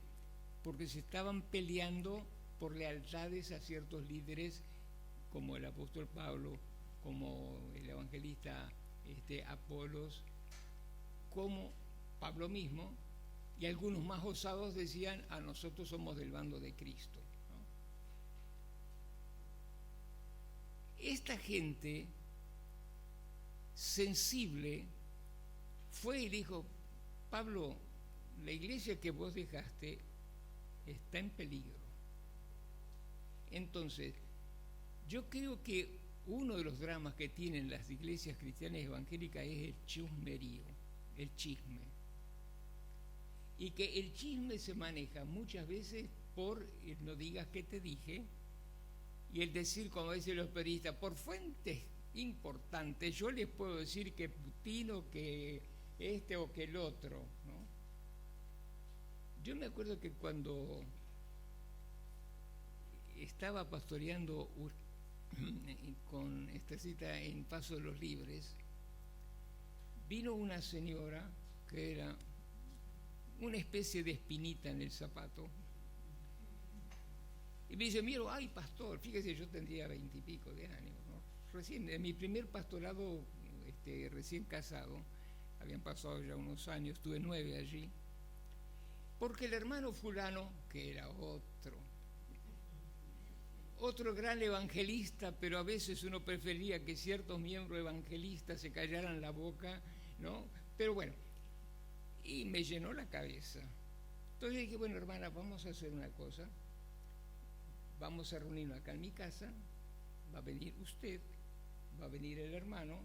porque se estaban peleando por lealtades a ciertos líderes como el apóstol Pablo, como el evangelista Apolos, como Pablo mismo, y algunos más osados decían, a nosotros somos del bando de Cristo, ¿no? Esta gente sensible fue y dijo, Pablo, la iglesia que vos dejaste está en peligro. Entonces, yo creo que uno de los dramas que tienen las iglesias cristianas evangélicas es el chusmerío, el chisme. Y que el chisme se maneja muchas veces por el no digas que te dije, y el decir, como dicen los periodistas, por fuentes importantes, yo les puedo decir que Putino, que este o que el otro, ¿no? Yo me acuerdo que cuando estaba pastoreando con esta cita en Paso de los Libres, vino una señora que era una especie de espinita en el zapato y me dice, mira, ay pastor, fíjese, yo tendría 20 y pico de años, ¿no? Recién, en mi primer pastorado, recién casado, habían pasado ya unos años, estuve 9 allí, porque el hermano fulano, que era otro gran evangelista, pero a veces uno prefería que ciertos miembros evangelistas se callaran la boca, ¿no? Pero bueno, y me llenó la cabeza. Entonces dije, bueno, hermana, vamos a hacer una cosa, vamos a reunirnos acá en mi casa, va a venir usted, va a venir el hermano,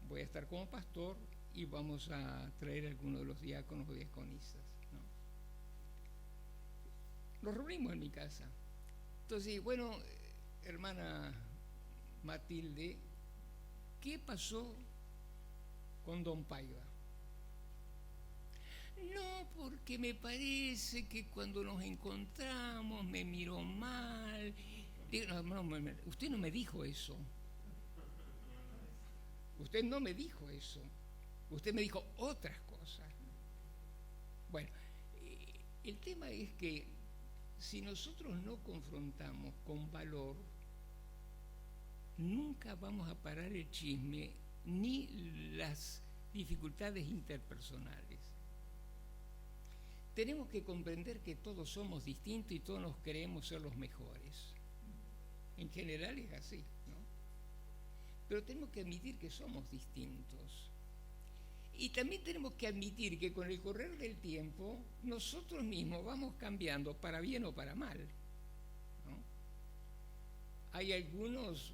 voy a estar como pastor y vamos a traer a algunos de los diáconos o diaconisas, ¿no? Nos reunimos en mi casa. Entonces, bueno, hermana Matilde, ¿qué pasó con don Paiva? No, porque me parece que cuando nos encontramos me miró mal. Digo, usted no me dijo eso. Usted no me dijo eso. Usted me dijo otras cosas. Bueno, el tema es que si nosotros no confrontamos con valor, nunca vamos a parar el chisme ni las dificultades interpersonales. Tenemos que comprender que todos somos distintos y todos nos creemos ser los mejores. En general es así, ¿no? Pero tenemos que admitir que somos distintos. Y también tenemos que admitir que con el correr del tiempo nosotros mismos vamos cambiando para bien o para mal, ¿no? Hay algunos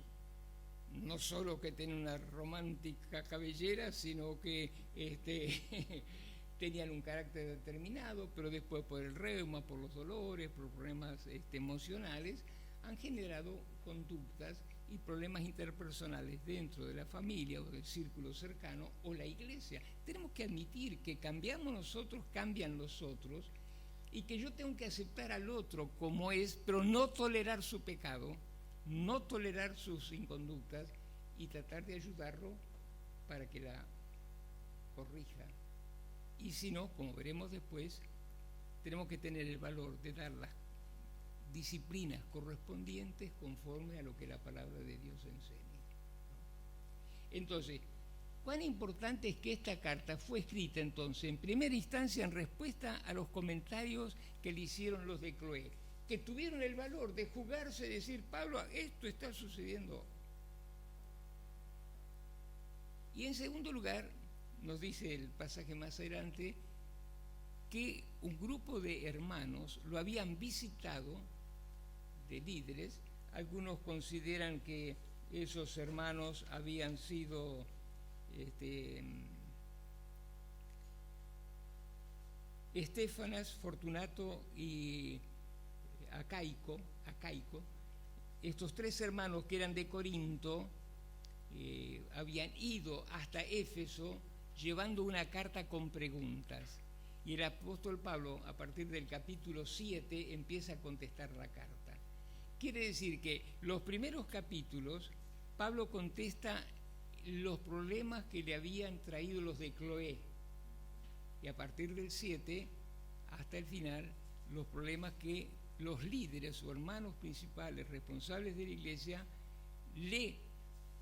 no solo que tienen una romántica cabellera, sino que tenían un carácter determinado, pero después por el reuma, por los dolores, por problemas emocionales, han generado conductas y problemas interpersonales dentro de la familia o del círculo cercano o la iglesia. Tenemos que admitir que cambiamos nosotros, cambian los otros, y que yo tengo que aceptar al otro como es, pero no tolerar su pecado, no tolerar sus inconductas y tratar de ayudarlo para que la corrija. Y si no, como veremos después, tenemos que tener el valor de dar las disciplinas correspondientes conforme a lo que la palabra de Dios enseña. Entonces, cuán importante es que esta carta fue escrita entonces en primera instancia en respuesta a los comentarios que le hicieron los de Cloé, que tuvieron el valor de jugarse y decir: Pablo, esto está sucediendo. Y en segundo lugar, nos dice el pasaje más adelante, que un grupo de hermanos lo habían visitado, de líderes. Algunos consideran que esos hermanos habían sido Estéfanas, Fortunato y Acaico, estos tres hermanos que eran de Corinto, habían ido hasta Éfeso llevando una carta con preguntas. Y el apóstol Pablo, a partir del capítulo 7, empieza a contestar la carta. Quiere decir que los primeros capítulos, Pablo contesta los problemas que le habían traído los de Cloé. Y a partir del 7, hasta el final, los problemas que los líderes o hermanos principales, responsables de la iglesia, le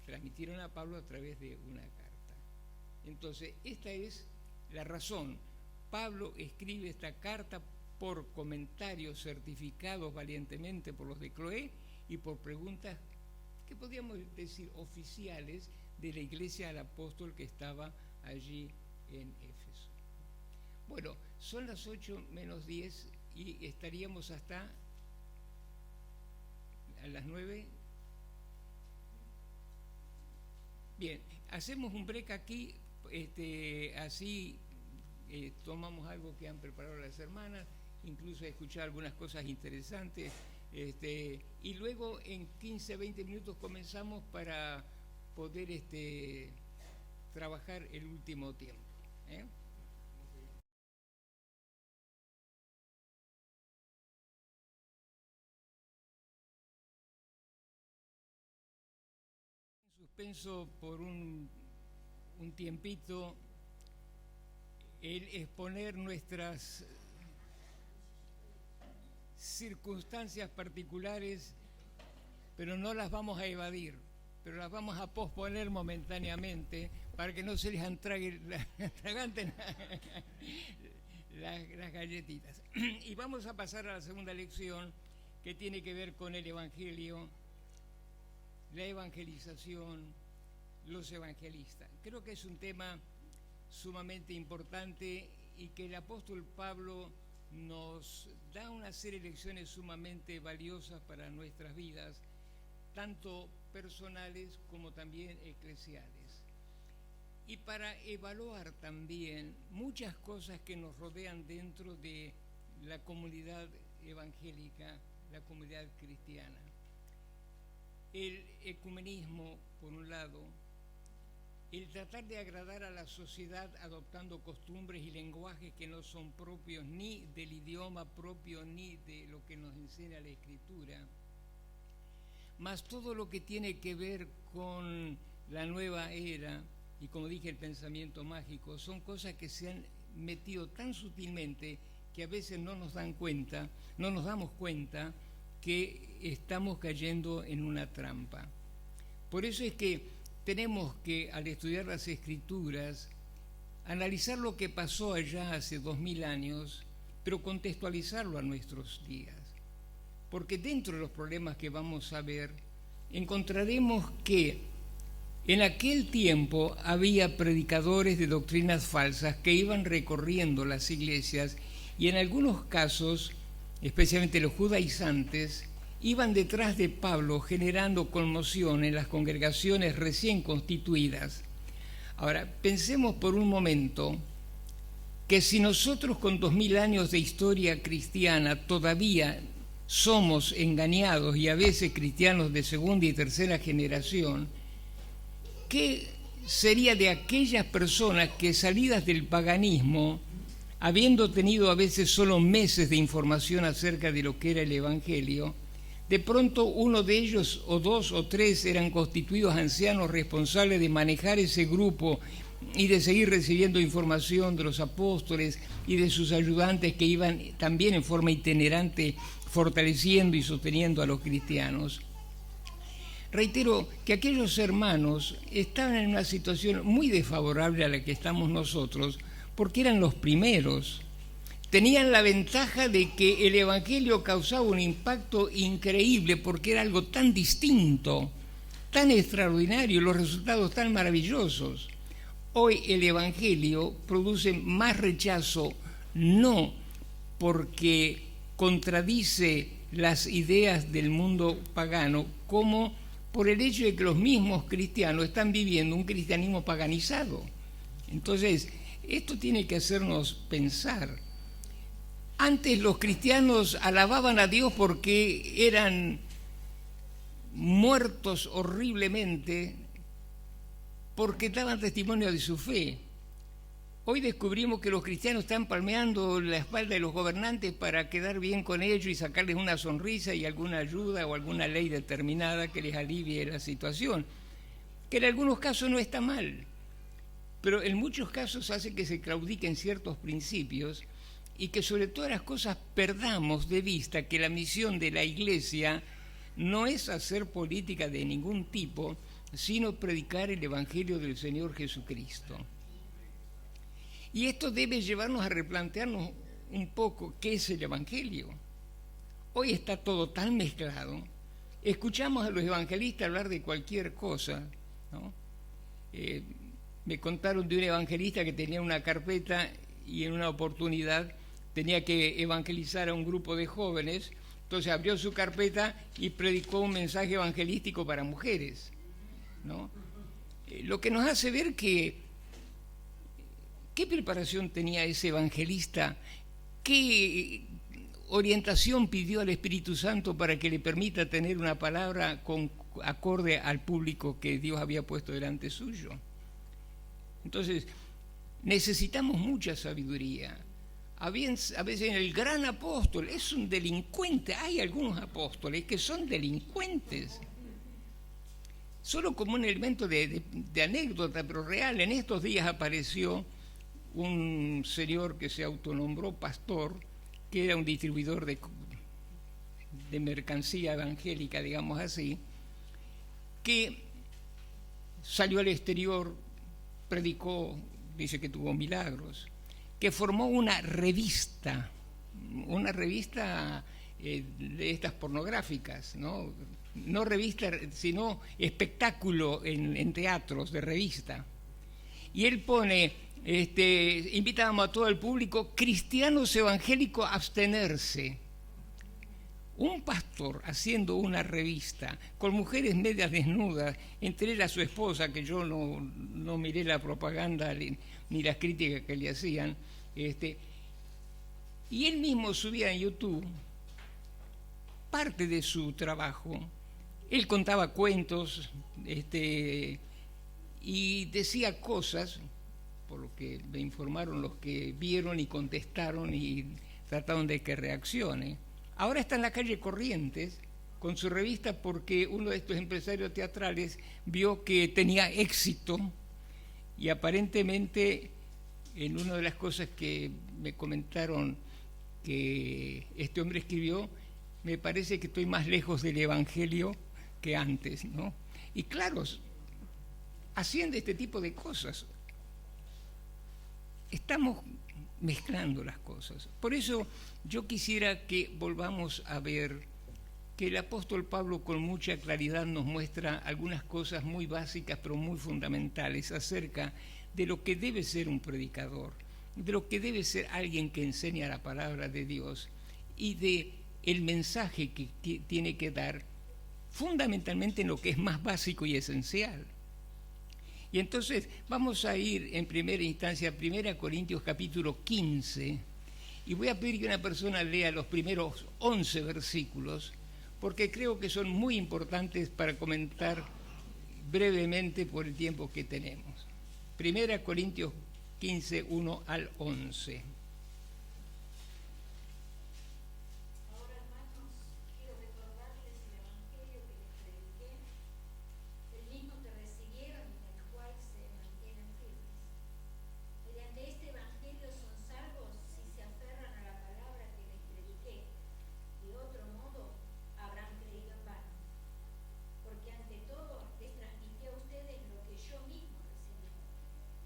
transmitieron a Pablo a través de una carta. Entonces, esta es la razón. Pablo escribe esta carta por comentarios certificados valientemente por los de Cloé y por preguntas que podríamos decir oficiales de la iglesia del apóstol que estaba allí en Éfeso. Bueno, son las 8:10 y estaríamos hasta a las 9. Bien, hacemos un break aquí, así tomamos algo que han preparado las hermanas, incluso escuchar algunas cosas interesantes, y luego en 15-20 minutos comenzamos para poder trabajar el último tiempo. En suspenso por un tiempito el exponer nuestras circunstancias particulares, pero no las vamos a evadir, pero las vamos a posponer momentáneamente para que no se les atraganten las galletitas. Y vamos a pasar a la segunda lección, que tiene que ver con el Evangelio, la evangelización, los evangelistas. Creo que es un tema sumamente importante y que el apóstol Pablo nos da una serie de lecciones sumamente valiosas para nuestras vidas, tanto personales como también eclesiales. Y para evaluar también muchas cosas que nos rodean dentro de la comunidad evangélica, la comunidad cristiana. El ecumenismo, por un lado, el tratar de agradar a la sociedad adoptando costumbres y lenguajes que no son propios ni del idioma propio ni de lo que nos enseña la Escritura, más todo lo que tiene que ver con la nueva era y, como dije, el pensamiento mágico, son cosas que se han metido tan sutilmente que a veces no nos damos cuenta que estamos cayendo en una trampa. Por eso es que tenemos que, al estudiar las Escrituras, analizar lo que pasó allá hace 2000 años, pero contextualizarlo a nuestros días. Porque dentro de los problemas que vamos a ver, encontraremos que en aquel tiempo había predicadores de doctrinas falsas que iban recorriendo las iglesias y en algunos casos, especialmente los judaizantes, iban detrás de Pablo generando conmoción en las congregaciones recién constituidas. Ahora, pensemos por un momento que si nosotros con 2000 años de historia cristiana todavía somos engañados y a veces cristianos de segunda y tercera generación, ¿qué sería de aquellas personas que, salidas del paganismo, habiendo tenido a veces solo meses de información acerca de lo que era el Evangelio, de pronto uno de ellos o dos o tres eran constituidos ancianos responsables de manejar ese grupo y de seguir recibiendo información de los apóstoles y de sus ayudantes que iban también en forma itinerante fortaleciendo y sosteniendo a los cristianos? Reitero que aquellos hermanos estaban en una situación muy desfavorable a la que estamos nosotros, porque eran los primeros. Tenían la ventaja de que el Evangelio causaba un impacto increíble porque era algo tan distinto, tan extraordinario, los resultados tan maravillosos. Hoy el Evangelio produce más rechazo, no porque contradice las ideas del mundo pagano, como por el hecho de que los mismos cristianos están viviendo un cristianismo paganizado. Entonces, esto tiene que hacernos pensar. Antes los cristianos alababan a Dios porque eran muertos horriblemente, porque daban testimonio de su fe. Hoy descubrimos que los cristianos están palmeando la espalda de los gobernantes para quedar bien con ellos y sacarles una sonrisa y alguna ayuda o alguna ley determinada que les alivie la situación, que en algunos casos no está mal, pero en muchos casos hace que se claudiquen ciertos principios y que sobre todas las cosas perdamos de vista que la misión de la Iglesia no es hacer política de ningún tipo, sino predicar el Evangelio del Señor Jesucristo. Y esto debe llevarnos a replantearnos un poco qué es el Evangelio. Hoy está todo tan mezclado. Escuchamos a los evangelistas hablar de cualquier cosa, ¿no? Me contaron de un evangelista que tenía una carpeta y en una oportunidad tenía que evangelizar a un grupo de jóvenes. Entonces abrió su carpeta y predicó un mensaje evangelístico para mujeres, ¿no? Lo que nos hace ver que ¿qué preparación tenía ese evangelista? ¿Qué orientación pidió al Espíritu Santo para que le permita tener una palabra acorde al público que Dios había puesto delante suyo? Entonces, necesitamos mucha sabiduría. A veces el gran apóstol es un delincuente. Hay algunos apóstoles que son delincuentes. Solo como un elemento de anécdota, pero real, en estos días apareció un señor que se autonombró pastor, que era un distribuidor de mercancía evangélica, digamos así, que salió al exterior, predicó, dice que tuvo milagros, que formó una revista de estas pornográficas, no revista, sino espectáculo en teatros de revista. Y él pone, invitábamos a todo el público, cristianos evangélicos a abstenerse. Un pastor haciendo una revista con mujeres medias desnudas, entre ellas su esposa, que yo no miré la propaganda ni las críticas que le hacían, y él mismo subía en YouTube parte de su trabajo. Él contaba cuentos, y decía cosas, por lo que me informaron los que vieron y contestaron y trataron de que reaccione. Ahora está en la calle Corrientes con su revista porque uno de estos empresarios teatrales vio que tenía éxito y aparentemente en una de las cosas que me comentaron que este hombre escribió, me parece que estoy más lejos del Evangelio que antes, ¿no? Y claro, haciendo este tipo de cosas, estamos mezclando las cosas. Por eso yo quisiera que volvamos a ver que el apóstol Pablo con mucha claridad nos muestra algunas cosas muy básicas pero muy fundamentales acerca de lo que debe ser un predicador, de lo que debe ser alguien que enseña la palabra de Dios y de el mensaje que tiene que dar fundamentalmente en lo que es más básico y esencial. Y entonces vamos a ir en primera instancia a 1 Corintios capítulo 15 y voy a pedir que una persona lea los primeros 11 versículos porque creo que son muy importantes para comentar brevemente por el tiempo que tenemos. 1 Corintios 15, 1 al 11. Ahora, hermanos, quiero recordarles el evangelio que les prediqué, el mismo que recibieron y en el cual se mantienen firmes. Mediante este evangelio son salvos si se aferran a la palabra que les prediqué. De otro modo, habrán creído en vano. Porque ante todo les transmití a ustedes lo que yo mismo recibí,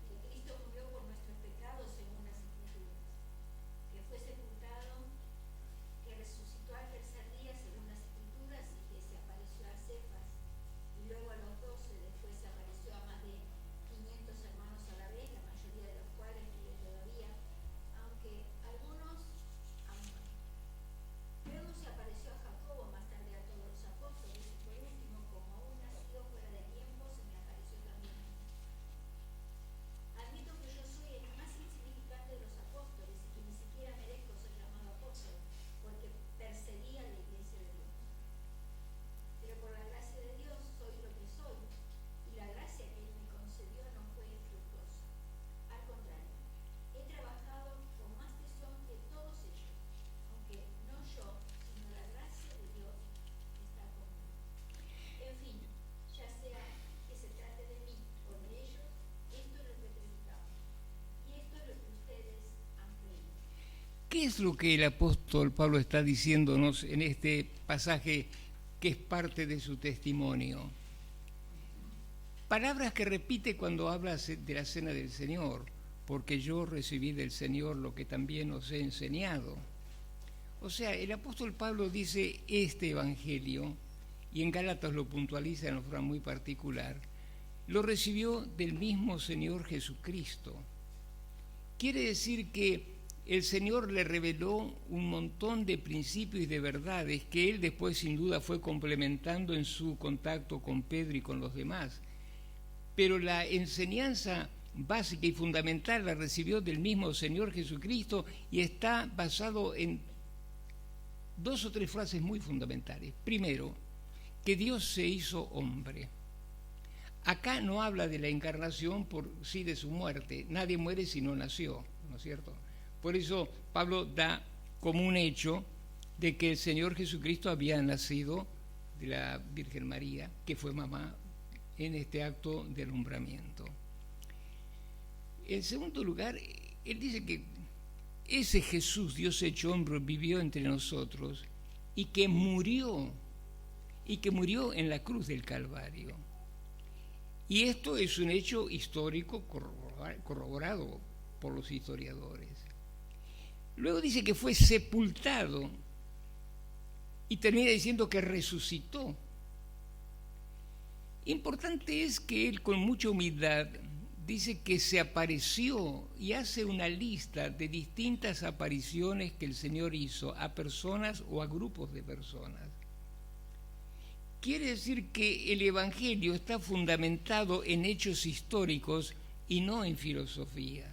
que Cristo murió por nuestros pecados según las Escrituras, que fue sepultado, que resucitó al tercer día según las Escrituras y que se apareció a Cefas y luego a los 12, después se apareció a más de 500 hermanos a la vez, la mayoría de los cuales viven todavía, aunque algunos han muerto. Luego se apareció a Jacobo, más tarde a todos los apóstoles y por último, como aún nacido fuera de tiempo, se me apareció también a mí. Admito que yo soy el más insignificante de los apóstoles y que ni siquiera merezco ser llamado apóstol, porque perseguía la iglesia de Dios. Pero por la gracia de Dios soy lo que soy, y la gracia que Él me concedió no fue infructuosa. Al contrario, he trabajado con más tesón que todos ellos, aunque no yo, sino la gracia de Dios está conmigo. En fin, ya sea que se trate de mí o de ellos, esto es lo que predicamos, y esto es lo que ustedes han creído. ¿Qué es lo que el apóstol Pablo está diciéndonos en este pasaje que es parte de su testimonio? Palabras que repite cuando habla de la cena del Señor, porque yo recibí del Señor lo que también os he enseñado. O sea, el apóstol Pablo dice este evangelio, y en Gálatas lo puntualiza en una forma muy particular, lo recibió del mismo Señor Jesucristo. Quiere decir que el Señor le reveló un montón de principios y de verdades que él después sin duda fue complementando en su contacto con Pedro y con los demás. Pero la enseñanza básica y fundamental la recibió del mismo Señor Jesucristo y está basado en 2 o 3 frases muy fundamentales. Primero, que Dios se hizo hombre. Acá no habla de la encarnación por sí de su muerte. Nadie muere si no nació, ¿no es cierto? Por eso Pablo da como un hecho de que el Señor Jesucristo había nacido de la Virgen María, que fue mamá en este acto de alumbramiento. En segundo lugar, él dice que ese Jesús, Dios hecho hombre, vivió entre nosotros y que murió en la cruz del Calvario. Y esto es un hecho histórico corroborado por los historiadores. Luego dice que fue sepultado y termina diciendo que resucitó. Importante es que él con mucha humildad dice que se apareció y hace una lista de distintas apariciones que el Señor hizo a personas o a grupos de personas. Quiere decir que el Evangelio está fundamentado en hechos históricos y no en filosofías.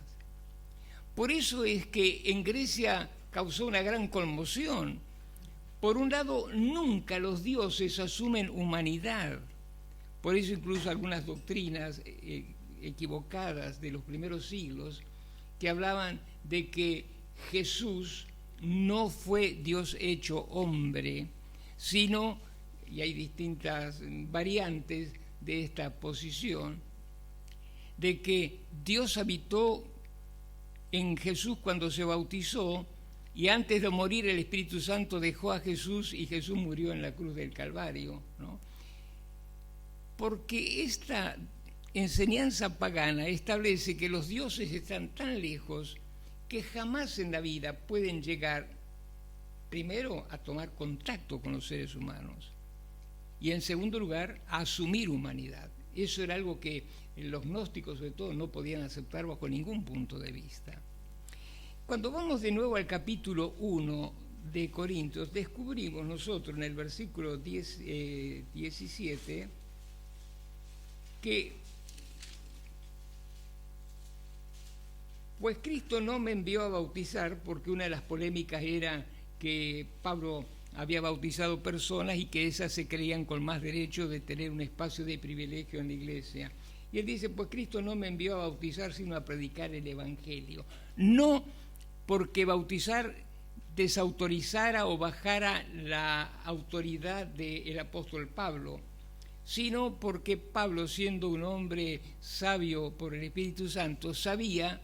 Por eso es que en Grecia causó una gran conmoción. Por un lado, nunca los dioses asumen humanidad, Por eso incluso algunas doctrinas equivocadas de los primeros siglos que hablaban de que Jesús no fue Dios hecho hombre, sino, y hay distintas variantes de esta posición, de que Dios habitó en Jesús cuando se bautizó, y antes de morir el Espíritu Santo dejó a Jesús y Jesús murió en la cruz del Calvario, ¿no? Porque esta enseñanza pagana establece que los dioses están tan lejos que jamás en la vida pueden llegar, primero, a tomar contacto con los seres humanos y, en segundo lugar, a asumir humanidad. Eso era algo que los gnósticos, sobre todo, no podían aceptar bajo ningún punto de vista. Cuando vamos de nuevo al capítulo 1 de Corintios, descubrimos nosotros en el versículo 17 que pues Cristo no me envió a bautizar, porque una de las polémicas era que Pablo había bautizado personas y que esas se creían con más derecho de tener un espacio de privilegio en la iglesia. Y él dice, pues Cristo no me envió a bautizar, sino a predicar el Evangelio. No porque bautizar desautorizara o bajara la autoridad del apóstol Pablo, sino porque Pablo, siendo un hombre sabio por el Espíritu Santo, sabía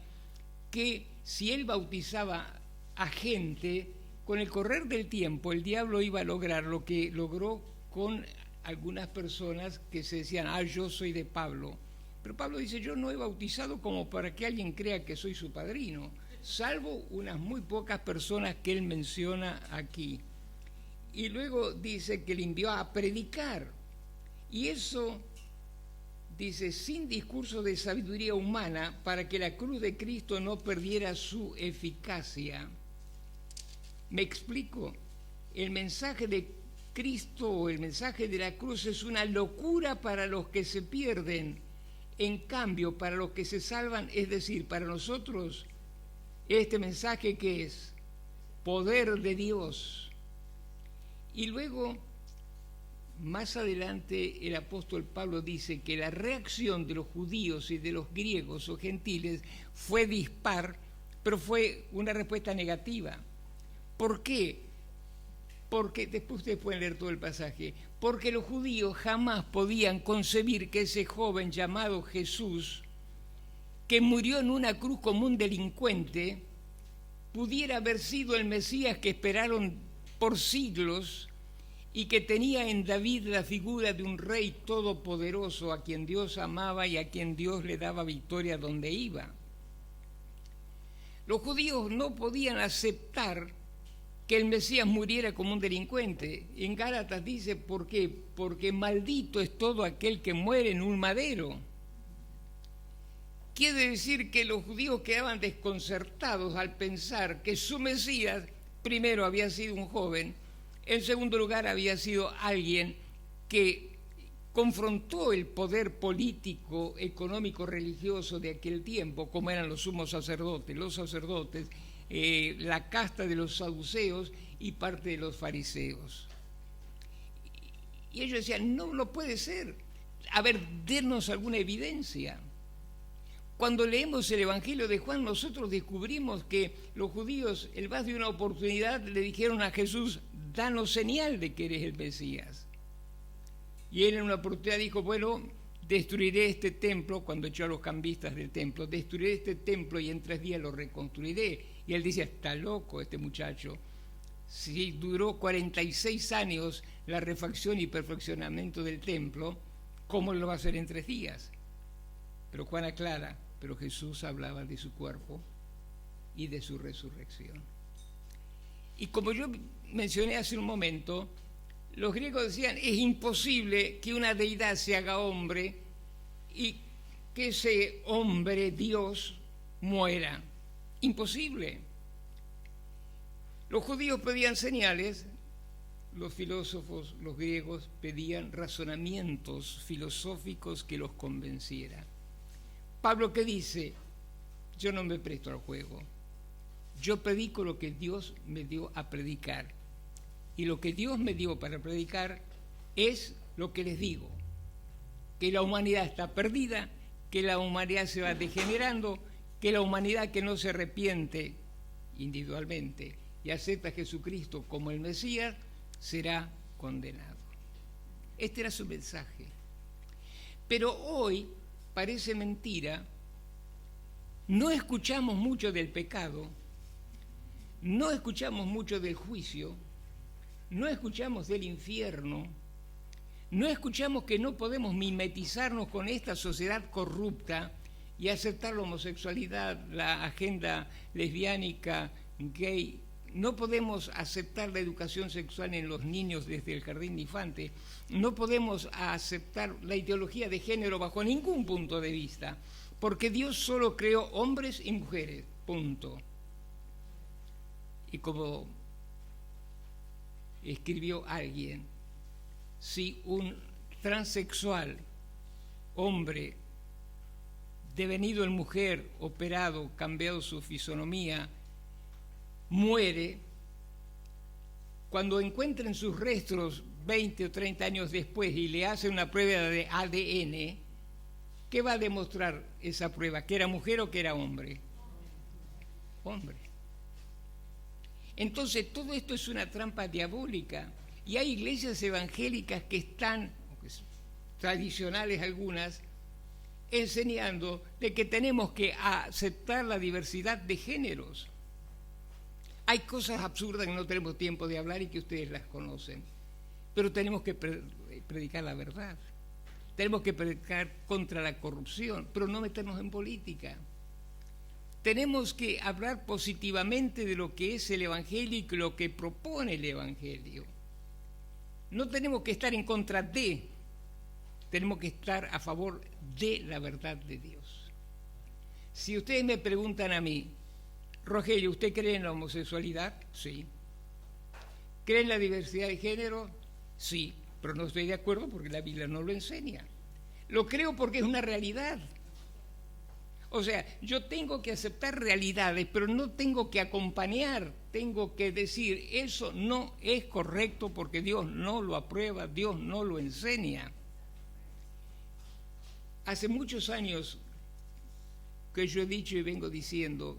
que si él bautizaba a gente, con el correr del tiempo el diablo iba a lograr lo que logró con algunas personas que se decían, yo soy de Pablo. Pero Pablo dice, yo no he bautizado como para que alguien crea que soy su padrino, salvo unas muy pocas personas que él menciona aquí. Y luego dice que le envió a predicar. Y eso, dice, sin discurso de sabiduría humana, para que la cruz de Cristo no perdiera su eficacia. ¿Me explico? El mensaje de Cristo o el mensaje de la cruz es una locura para los que se pierden. En cambio, para los que se salvan, es decir, para nosotros, este mensaje que es poder de Dios. Y luego, más adelante, el apóstol Pablo dice que la reacción de los judíos y de los griegos o gentiles fue dispar, pero fue una respuesta negativa. ¿Por qué? Porque, después ustedes pueden leer todo el pasaje, porque los judíos jamás podían concebir que ese joven llamado Jesús, que murió en una cruz como un delincuente, pudiera haber sido el Mesías que esperaron por siglos y que tenía en David la figura de un rey todopoderoso a quien Dios amaba y a quien Dios le daba victoria donde iba. Los judíos no podían aceptar que el Mesías muriera como un delincuente. En Gálatas dice, ¿por qué? Porque maldito es todo aquel que muere en un madero. Quiere decir que los judíos quedaban desconcertados al pensar que su Mesías, primero, había sido un joven, en segundo lugar, había sido alguien que confrontó el poder político, económico, religioso de aquel tiempo, como eran los sumos sacerdotes, la casta de los saduceos y parte de los fariseos. Y ellos decían, no puede ser. A ver, denos alguna evidencia. Cuando leemos el Evangelio de Juan, nosotros descubrimos que los judíos, en más de una oportunidad, le dijeron a Jesús, danos señal de que eres el Mesías. Y él en una oportunidad dijo, bueno, destruiré este templo, cuando echó a los cambistas del templo, destruiré este templo y en 3 días lo reconstruiré. Y él dice, está loco este muchacho. Si duró 46 años la refacción y perfeccionamiento del templo, ¿cómo lo va a hacer en 3 días? Pero Juan aclara, pero Jesús hablaba de su cuerpo y de su resurrección. Y como yo mencioné hace un momento, los griegos decían, es imposible que una deidad se haga hombre y que ese hombre, Dios, muera. Imposible. Los judíos pedían señales, los filósofos, los griegos, pedían razonamientos filosóficos que los convencieran. Pablo, ¿qué dice? Yo no me presto al juego. Yo predico lo que Dios me dio a predicar. Y lo que Dios me dio para predicar es lo que les digo. que la humanidad está perdida, que la humanidad se va degenerando, que la humanidad que no se arrepiente individualmente y acepta a Jesucristo como el Mesías, será condenado. Este era su mensaje. Pero hoy parece mentira, no escuchamos mucho del pecado, no escuchamos mucho del juicio, no escuchamos del infierno, no escuchamos que no podemos mimetizarnos con esta sociedad corrupta y aceptar la homosexualidad, la agenda lesbiánica, gay. No podemos aceptar la educación sexual en los niños desde el jardín de infantes. No podemos aceptar la ideología de género bajo ningún punto de vista, porque Dios solo creó hombres y mujeres, punto. Y como escribió alguien, si un transexual, hombre, devenido en mujer, operado, cambiado su fisonomía, muere, cuando encuentren sus restos 20 o 30 años después y le hacen una prueba de ADN, ¿qué va a demostrar esa prueba? ¿Que era mujer o que era hombre? Hombre. Entonces todo esto es una trampa diabólica y hay iglesias evangélicas que están, tradicionales algunas, enseñando de que tenemos que aceptar la diversidad de géneros. Hay cosas absurdas que no tenemos tiempo de hablar y que ustedes las conocen, pero tenemos que predicar la verdad. Tenemos que predicar contra la corrupción, pero no meternos en política. Tenemos que hablar positivamente de lo que es el Evangelio y lo que propone el Evangelio. No tenemos que estar en contra de, tenemos que estar a favor de la verdad de Dios. Si ustedes me preguntan a mí, Rogelio, ¿usted cree en la homosexualidad? Sí. ¿Cree en la diversidad de género? Sí, pero no estoy de acuerdo porque la Biblia no lo enseña. Lo creo porque es una realidad. O sea, yo tengo que aceptar realidades, pero no tengo que acompañar, tengo que decir, eso no es correcto porque Dios no lo aprueba, Dios no lo enseña. Hace muchos años que yo he dicho y vengo diciendo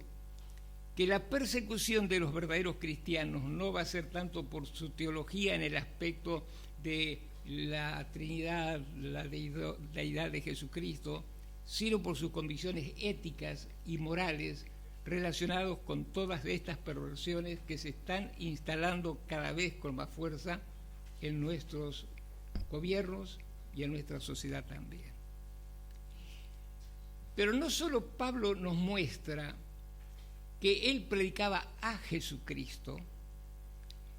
que la persecución de los verdaderos cristianos no va a ser tanto por su teología en el aspecto de la Trinidad, la deidad de Jesucristo, sino por sus convicciones éticas y morales relacionados con todas estas perversiones que se están instalando cada vez con más fuerza en nuestros gobiernos y en nuestra sociedad también. Pero no solo Pablo nos muestra que él predicaba a Jesucristo,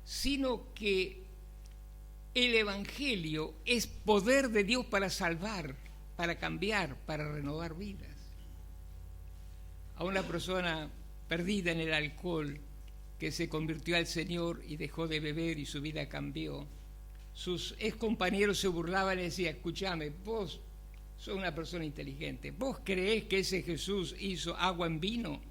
sino que el Evangelio es poder de Dios para salvar, para cambiar, para renovar vidas. A una persona perdida en el alcohol que se convirtió al Señor y dejó de beber y su vida cambió, sus ex compañeros se burlaban y le decían, escúchame, vos sos una persona inteligente, ¿vos creés que ese Jesús hizo agua en vino?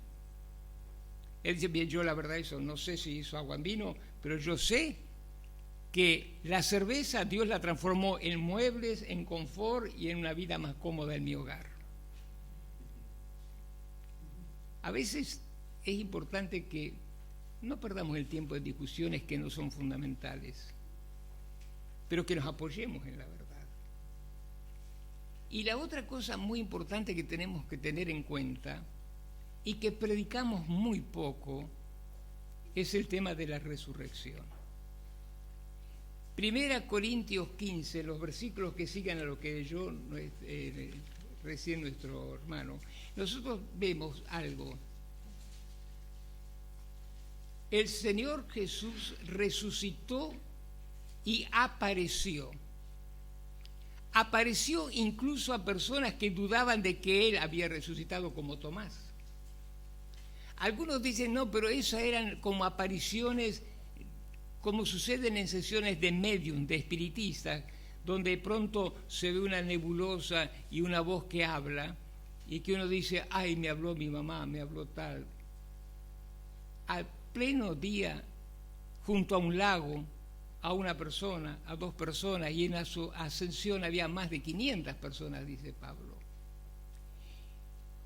Él dice, bien, yo la verdad eso no sé si hizo agua en vino, pero yo sé que la cerveza Dios la transformó en muebles, en confort y en una vida más cómoda en mi hogar. A veces es importante que no perdamos el tiempo en discusiones que no son fundamentales, pero que nos apoyemos en la verdad. Y la otra cosa muy importante que tenemos que tener en cuenta y que predicamos muy poco es el tema de la resurrección. 1 Corintios 15, los versículos que siguen a lo que leyó recién nuestro hermano, nosotros vemos algo. El Señor Jesús resucitó y apareció. Apareció incluso a personas que dudaban de que Él había resucitado, como Tomás. Algunos dicen, no, pero esas eran como apariciones, como suceden en sesiones de medium, de espiritistas, donde de pronto se ve una nebulosa y una voz que habla, y que uno dice, ay, me habló mi mamá, me habló tal. Al pleno día, junto a un lago, a una persona, a 2 personas, y en su ascensión había más de 500 personas, dice Pablo.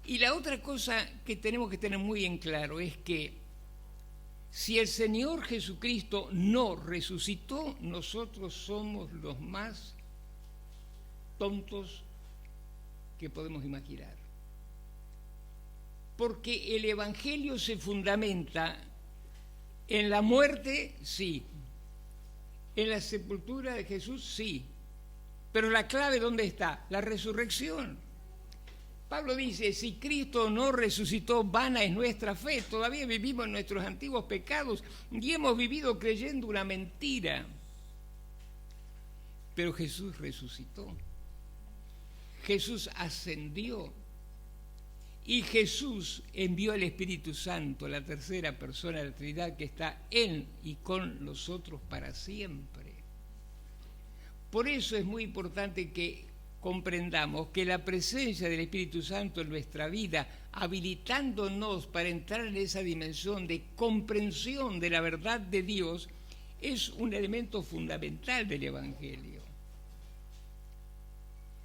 Y la otra cosa que tenemos que tener muy en claro es que si el Señor Jesucristo no resucitó, nosotros somos los más tontos que podemos imaginar. Porque el Evangelio se fundamenta en la muerte, sí. En la sepultura de Jesús, sí. Pero la clave, ¿dónde está? La resurrección. Pablo dice, si Cristo no resucitó, vana es nuestra fe. Todavía vivimos en nuestros antiguos pecados y hemos vivido creyendo una mentira. Pero Jesús resucitó. Jesús ascendió. Y Jesús envió al Espíritu Santo, la tercera persona de la Trinidad, que está en y con nosotros para siempre. Por eso es muy importante que comprendamos que la presencia del Espíritu Santo en nuestra vida, habilitándonos para entrar en esa dimensión de comprensión de la verdad de Dios, es un elemento fundamental del Evangelio.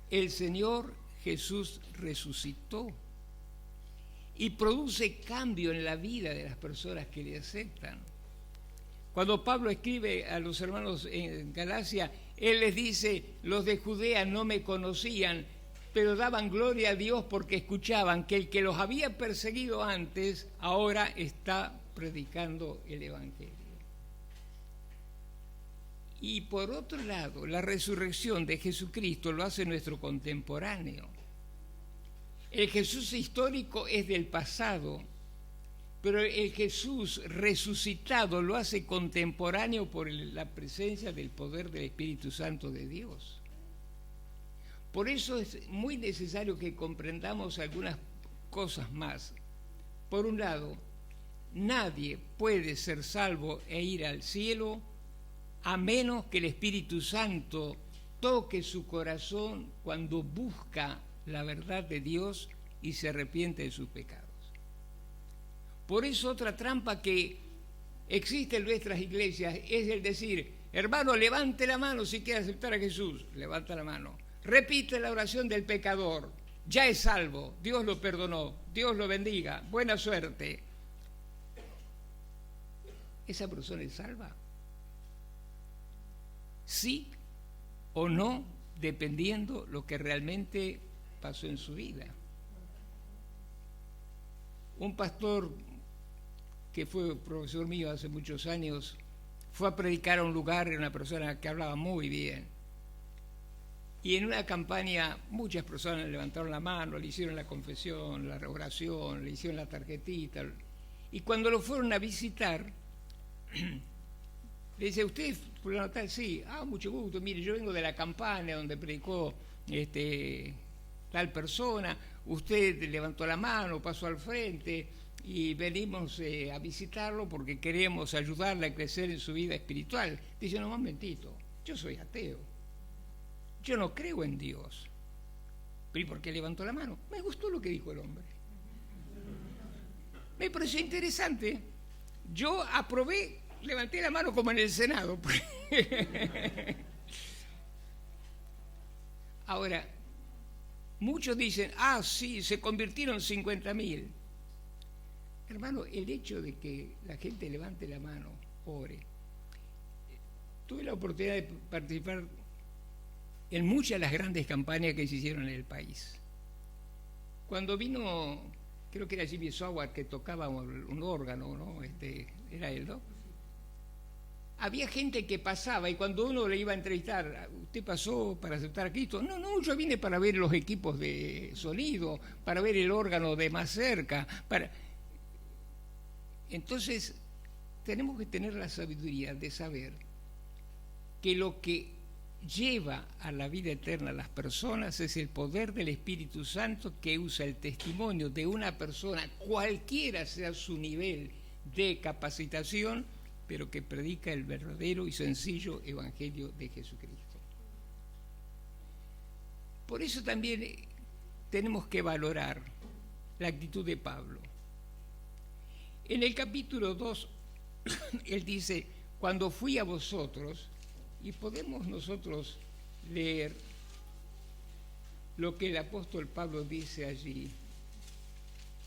El Señor Jesús resucitó y produce cambio en la vida de las personas que le aceptan. Cuando Pablo escribe a los hermanos en Galacia, él les dice, los de Judea no me conocían, pero daban gloria a Dios porque escuchaban que el que los había perseguido antes, ahora está predicando el Evangelio. Y por otro lado, la resurrección de Jesucristo lo hace nuestro contemporáneo. El Jesús histórico es del pasado, pero el Jesús resucitado lo hace contemporáneo por la presencia del poder del Espíritu Santo de Dios. Por eso es muy necesario que comprendamos algunas cosas más. Por un lado, nadie puede ser salvo e ir al cielo a menos que el Espíritu Santo toque su corazón cuando busca la verdad de Dios y se arrepiente de sus pecados. Por eso otra trampa que existe en nuestras iglesias es el decir, hermano, levante la mano si quiere aceptar a Jesús. Levanta la mano. Repite la oración del pecador. Ya es salvo. Dios lo perdonó. Dios lo bendiga. Buena suerte. ¿Esa persona es salva? Sí o no, dependiendo lo que realmente pasó en su vida. Un pastor que fue profesor mío hace muchos años fue a predicar a un lugar, era una persona que hablaba muy bien, y en una campaña muchas personas levantaron la mano, le hicieron la confesión, la oración, le hicieron la tarjetita, y cuando lo fueron a visitar le dice, ¿usted fulano tal? Sí. Ah, mucho gusto, mire, yo vengo de la campaña donde predicó tal persona, usted levantó la mano, pasó al frente y venimos a visitarlo porque queremos ayudarle a crecer en su vida espiritual. Dice, no, un momentito, yo soy ateo, yo no creo en Dios. ¿Pero y por qué levantó la mano? Me gustó lo que dijo el hombre, me pareció interesante, yo aprobé, levanté la mano como en el Senado. Ahora, muchos dicen, sí, se convirtieron 50.000. Hermano, el hecho de que la gente levante la mano, ore. Tuve la oportunidad de participar en muchas de las grandes campañas que se hicieron en el país. Cuando vino, creo que era Jimmy Swaggart que tocaba un órgano, ¿no? Era él, ¿no? Había gente que pasaba y cuando uno le iba a entrevistar, ¿usted pasó para aceptar a Cristo? No, yo vine para ver los equipos de sonido, para ver el órgano de más cerca. Entonces, tenemos que tener la sabiduría de saber que lo que lleva a la vida eterna a las personas es el poder del Espíritu Santo que usa el testimonio de una persona, cualquiera sea su nivel de capacitación, pero que predica el verdadero y sencillo Evangelio de Jesucristo. Por eso también tenemos que valorar la actitud de Pablo. En el capítulo 2, él dice, cuando fui a vosotros, Y podemos nosotros leer lo que el apóstol Pablo dice allí,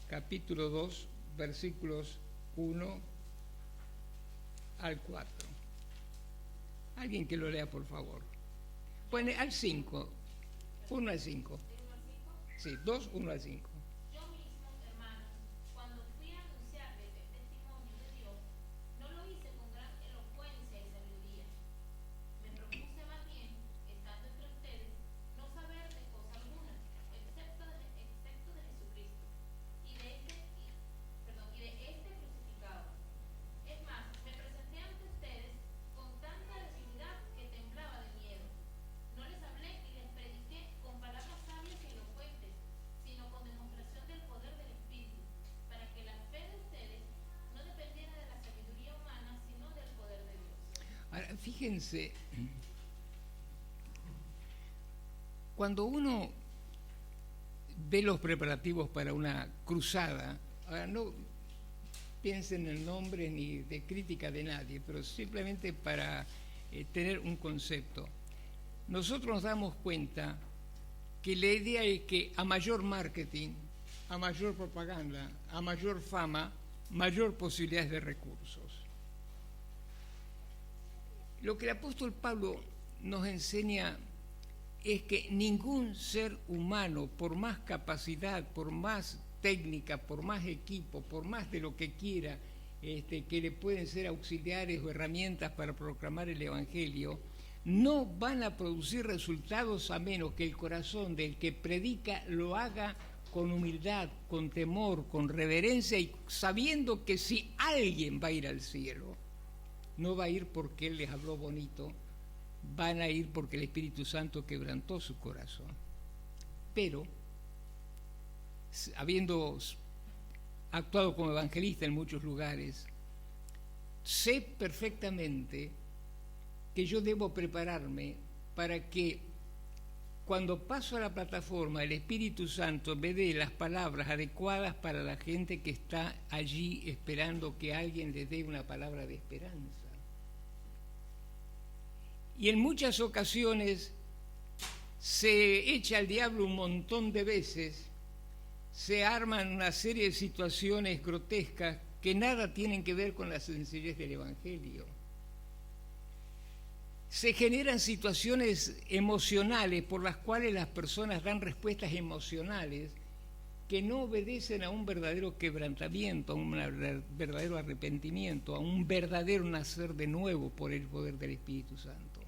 capítulo 2, versículos 1 al 4. Alguien que lo lea, por favor. Pone al 5, 1 al 5. Sí, 2, 1 al 5. Yo mismo, hermanos, cuando fui a anunciarles el testimonio de Dios, no lo hice con gran elocuencia y sabiduría. Me propuse más bien, estando entre ustedes, no saber de cosa alguna, excepto de Jesucristo y de este crucificado. Es más, me presenté ante ustedes con tanta debilidad que temblaba de miedo. No les hablé ni les prediqué con palabras sabias y elocuentes, sino con demostración del poder del Espíritu, para que la fe de ustedes no dependiera de la sabiduría humana, sino del poder de Dios. Ahora, fíjense, cuando uno ve los preparativos para una cruzada, ahora no piensen en nombres ni de crítica de nadie, pero simplemente para tener un concepto. Nosotros nos damos cuenta que la idea es que a mayor marketing, a mayor propaganda, a mayor fama, mayor posibilidades de recursos. Lo que el apóstol Pablo nos enseña es que ningún ser humano, por más capacidad, por más técnica, por más equipo, por más de lo que quiera, que le pueden ser auxiliares o herramientas para proclamar el Evangelio, no van a producir resultados a menos que el corazón del que predica lo haga con humildad, con temor, con reverencia y sabiendo que si alguien va a ir al cielo, no va a ir porque él les habló bonito, van a ir porque el Espíritu Santo quebrantó su corazón. Pero, habiendo actuado como evangelista en muchos lugares, sé perfectamente que yo debo prepararme para que cuando paso a la plataforma el Espíritu Santo me dé las palabras adecuadas para la gente que está allí esperando que alguien les dé una palabra de esperanza. Y en muchas ocasiones se echa al diablo un montón de veces, se arman una serie de situaciones grotescas que nada tienen que ver con la sencillez del Evangelio. Se generan situaciones emocionales por las cuales las personas dan respuestas emocionales que no obedecen a un verdadero quebrantamiento, a un verdadero arrepentimiento, a un verdadero nacer de nuevo por el poder del Espíritu Santo.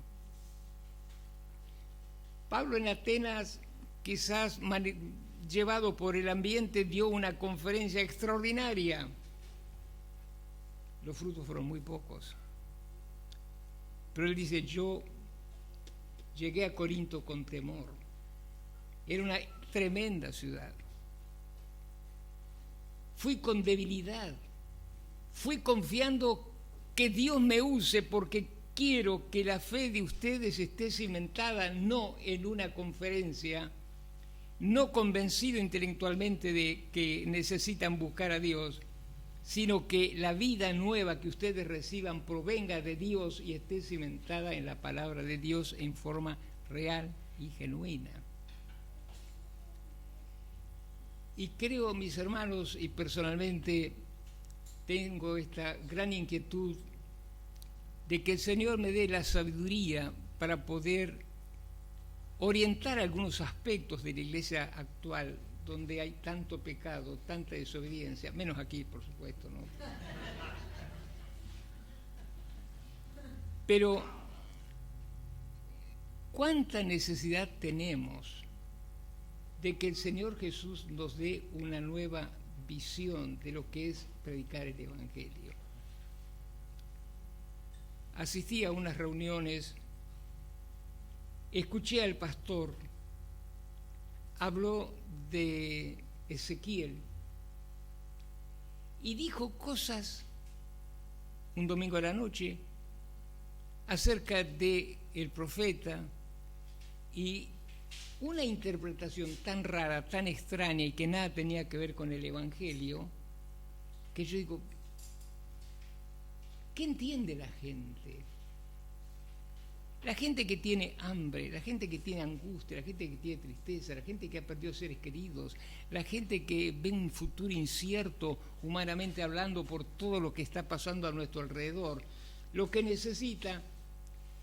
Pablo en Atenas, quizás llevado por el ambiente, dio una conferencia extraordinaria. Los frutos fueron muy pocos. Pero él dice, yo llegué a Corinto con temor. Era una tremenda ciudad. Fui con debilidad. Fui confiando que Dios me use porque quiero que la fe de ustedes esté cimentada no en una conferencia, no convencido intelectualmente de que necesitan buscar a Dios, sino que la vida nueva que ustedes reciban provenga de Dios y esté cimentada en la palabra de Dios en forma real y genuina. Y creo, mis hermanos, y personalmente tengo esta gran inquietud de que el Señor me dé la sabiduría para poder orientar algunos aspectos de la iglesia actual donde hay tanto pecado, tanta desobediencia, menos aquí, por supuesto, ¿no? Pero, ¿cuánta necesidad tenemos de que el Señor Jesús nos dé una nueva visión de lo que es predicar el Evangelio? Asistí a unas reuniones, escuché al pastor, habló de Ezequiel y dijo cosas un domingo a la noche acerca de el profeta y una interpretación tan rara, tan extraña y que nada tenía que ver con el Evangelio, que yo digo, ¿qué entiende la gente? La gente que tiene hambre, la gente que tiene angustia, la gente que tiene tristeza, la gente que ha perdido seres queridos, la gente que ve un futuro incierto, humanamente hablando, por todo lo que está pasando a nuestro alrededor, lo que necesita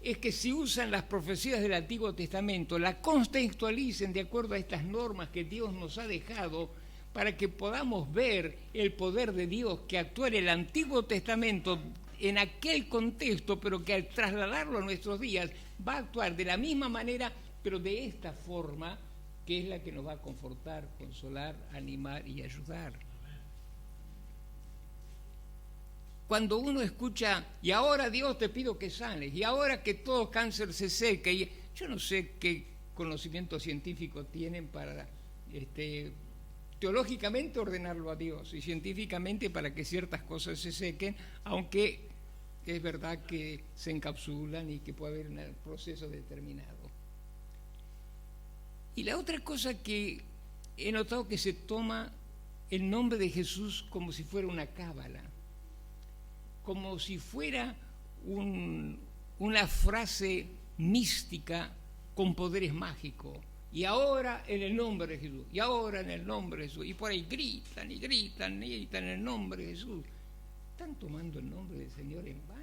es que si usan las profecías del Antiguo Testamento, la contextualicen de acuerdo a estas normas que Dios nos ha dejado, para que podamos ver el poder de Dios que actúa en el Antiguo Testamento en aquel contexto, pero que al trasladarlo a nuestros días va a actuar de la misma manera, pero de esta forma, que es la que nos va a confortar, consolar, animar y ayudar. Cuando uno escucha, y ahora Dios te pido que sanes, y ahora que todo cáncer se seque, y yo no sé qué conocimiento científico tienen para teológicamente ordenarlo a Dios y científicamente para que ciertas cosas se sequen, aunque es verdad que se encapsulan y que puede haber un proceso determinado. Y la otra cosa que he notado, que se toma el nombre de Jesús como si fuera una cábala, como si fuera una frase mística con poderes mágicos. Y ahora en el nombre de Jesús, y ahora en el nombre de Jesús, y por ahí gritan y gritan y gritan en el nombre de Jesús. Están tomando el nombre del Señor en vano.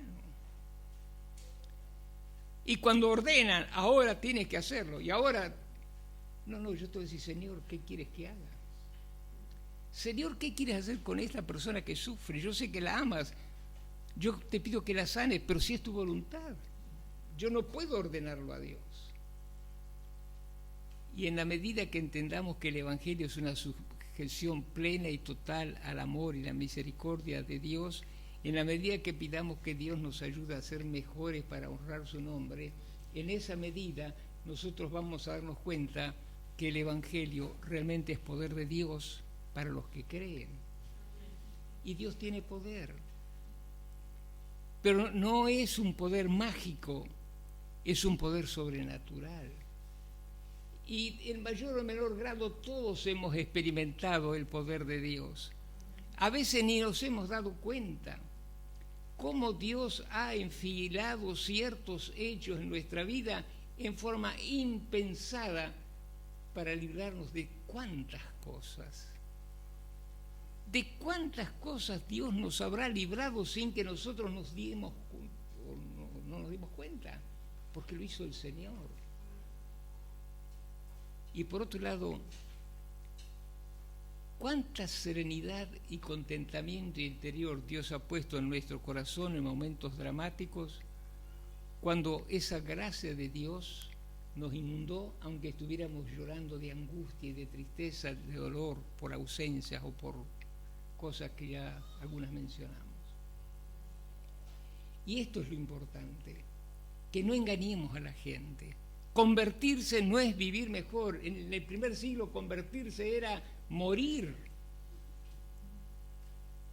Y cuando ordenan, ahora tienes que hacerlo, y ahora, no, yo te voy a decir, Señor, ¿qué quieres que haga? Señor, ¿qué quieres hacer con esta persona que sufre? Yo sé que la amas, yo te pido que la sanes, pero si es tu voluntad, yo no puedo ordenarlo a Dios. Y en la medida que entendamos que el Evangelio es una sujeción plena y total al amor y la misericordia de Dios, en la medida que pidamos que Dios nos ayude a ser mejores para honrar su nombre, en esa medida nosotros vamos a darnos cuenta que el Evangelio realmente es poder de Dios para los que creen. Y Dios tiene poder. Pero no es un poder mágico, es un poder sobrenatural. Y en mayor o menor grado todos hemos experimentado el poder de Dios. A veces ni nos hemos dado cuenta cómo Dios ha enfilado ciertos hechos en nuestra vida en forma impensada para librarnos de cuántas cosas. ¿De cuántas cosas Dios nos habrá librado sin que nosotros no nos dimos cuenta? Porque lo hizo el Señor. Y por otro lado, cuánta serenidad y contentamiento interior Dios ha puesto en nuestro corazón en momentos dramáticos, cuando esa gracia de Dios nos inundó, aunque estuviéramos llorando de angustia y de tristeza, de dolor por ausencias o por cosas que ya algunas mencionamos. Y esto es lo importante, que no engañemos a la gente. Convertirse no es vivir mejor. En el primer siglo convertirse era morir.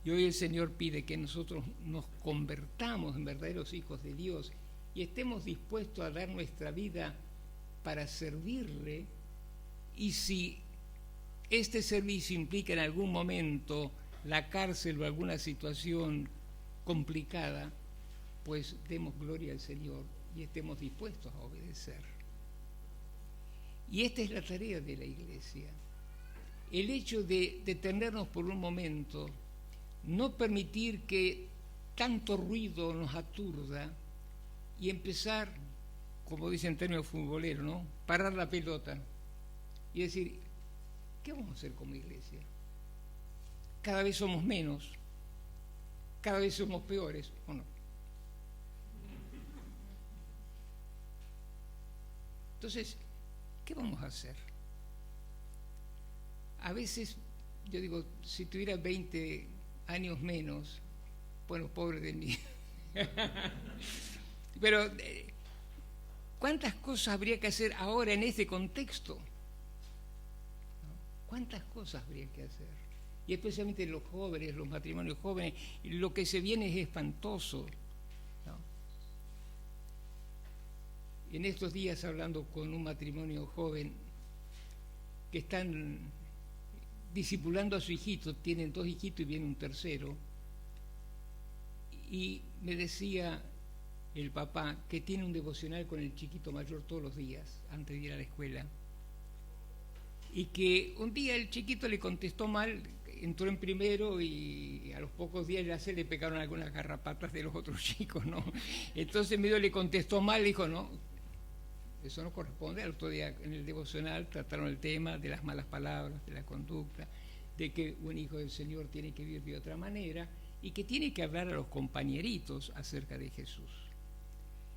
Y hoy el Señor pide que nosotros nos convertamos en verdaderos hijos de Dios y estemos dispuestos a dar nuestra vida para servirle, y si este servicio implica en algún momento la cárcel o alguna situación complicada, pues demos gloria al Señor y estemos dispuestos a obedecer. Y esta es la tarea de la Iglesia. El hecho de detenernos por un momento, no permitir que tanto ruido nos aturda y empezar, como dicen en términos futboleros, ¿no?, parar la pelota y decir, ¿qué vamos a hacer como Iglesia? Cada vez somos menos, cada vez somos peores, ¿o no? Entonces, ¿qué vamos a hacer? A veces, yo digo, si tuviera 20 años menos, bueno, pobre de mí. Pero, ¿cuántas cosas habría que hacer ahora en este contexto? ¿No? ¿Cuántas cosas habría que hacer? Y especialmente los jóvenes, los matrimonios jóvenes, lo que se viene es espantoso, ¿no? En estos días, hablando con un matrimonio joven que están discipulando a su hijito, tienen 2 hijitos y viene un tercero, y me decía, el papá, que tiene un devocional con el chiquito mayor todos los días, antes de ir a la escuela. Y que un día el chiquito le contestó mal, entró en primero y a los pocos días ya se le pegaron algunas garrapatas de los otros chicos, ¿no? Entonces medio le contestó mal, dijo, no, eso no corresponde. Al otro día en el devocional trataron el tema de las malas palabras, de la conducta, de que un hijo del Señor tiene que vivir de otra manera y que tiene que hablar a los compañeritos acerca de Jesús.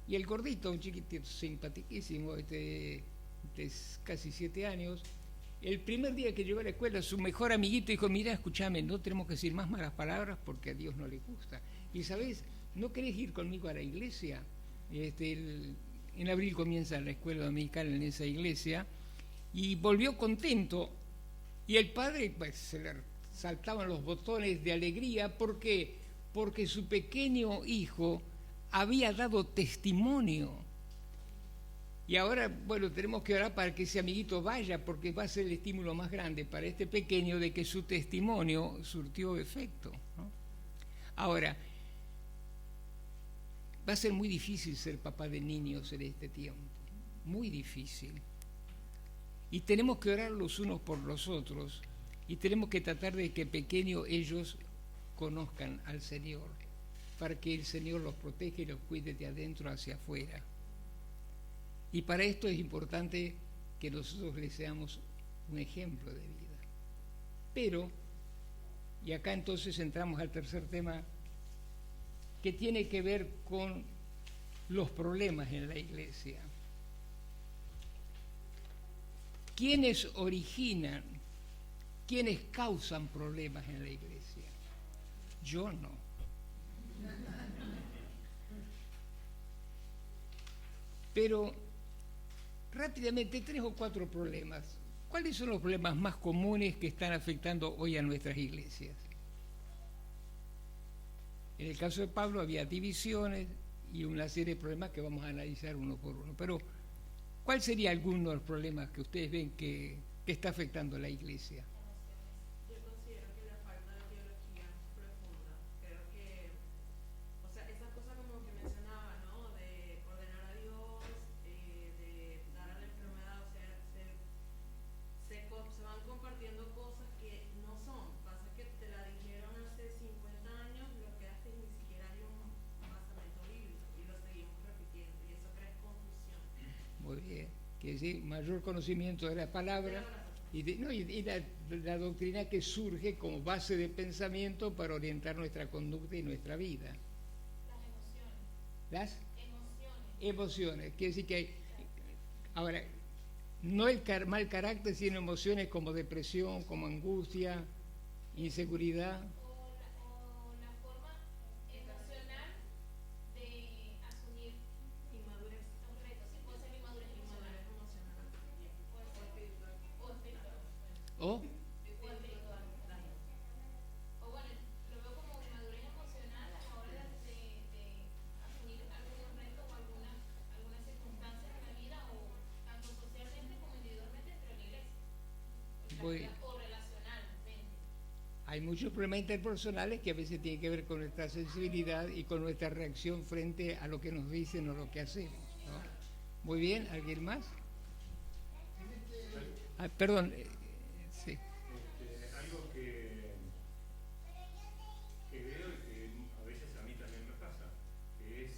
Y el gordito, un chiquitito simpaticísimo, de casi 7 años, el primer día que llegó a la escuela, su mejor amiguito dijo, mira, escúchame, no tenemos que decir más malas palabras porque a Dios no le gusta. Y ¿sabes? ¿No querés ir conmigo a la iglesia? En abril comienza la escuela dominical en esa iglesia, y volvió contento. Y el padre, pues, se le saltaban los botones de alegría. ¿Por qué? Porque su pequeño hijo había dado testimonio. Y ahora, bueno, tenemos que orar para que ese amiguito vaya, porque va a ser el estímulo más grande para este pequeño de que su testimonio surtió efecto, ¿no? Ahora, va a ser muy difícil ser papá de niños en este tiempo, muy difícil. Y tenemos que orar los unos por los otros, y tenemos que tratar de que pequeños ellos conozcan al Señor, para que el Señor los proteja y los cuide de adentro hacia afuera. Y para esto es importante que nosotros les seamos un ejemplo de vida. Pero, y acá entonces entramos al tercer tema, que tiene que ver con los problemas en la iglesia. ¿Quiénes originan, quiénes causan problemas en la iglesia? Yo no. Pero rápidamente 3 o 4 problemas. ¿Cuáles son los problemas más comunes que están afectando hoy a nuestras iglesias? En el caso de Pablo había divisiones y una serie de problemas que vamos a analizar uno por uno. Pero, ¿cuál sería alguno de los problemas que ustedes ven que está afectando a la iglesia? Yo considero que la falta de teología profunda, creo que, o sea, esas cosas como que mencionaba, ¿no? De ordenar a Dios, de dar a la enfermedad, o sea, se van compartiendo cosas que no son. Pasa que te la dijeron hace 50 años, lo que hace ni siquiera hay un basamento bíblico y lo seguimos repitiendo y eso crea confusión. Muy bien. Que decir, mayor conocimiento de la palabra y la doctrina que surge como base de pensamiento para orientar nuestra conducta y nuestra vida. Las emociones. Quiere decir que ahora, no el mal carácter, sino emociones como depresión, como angustia, inseguridad. O la forma emocional de asumir Inmadurez. un reto. Sí, puede ser inmadurez emocional Emocional. o espiritual. O O espiritual. O bueno, lo veo como inmadurez emocional a la hora de asumir algún reto o alguna circunstancia en la vida, o tanto socialmente como individualmente dentro de la iglesia. O relacionalmente. Hay muchos problemas interpersonales que a veces tienen que ver con nuestra sensibilidad y con nuestra reacción frente a lo que nos dicen o lo que hacemos, ¿no? Muy bien, ¿alguien más? Perdón, sí. Algo que veo y que a veces a mí también me pasa, que es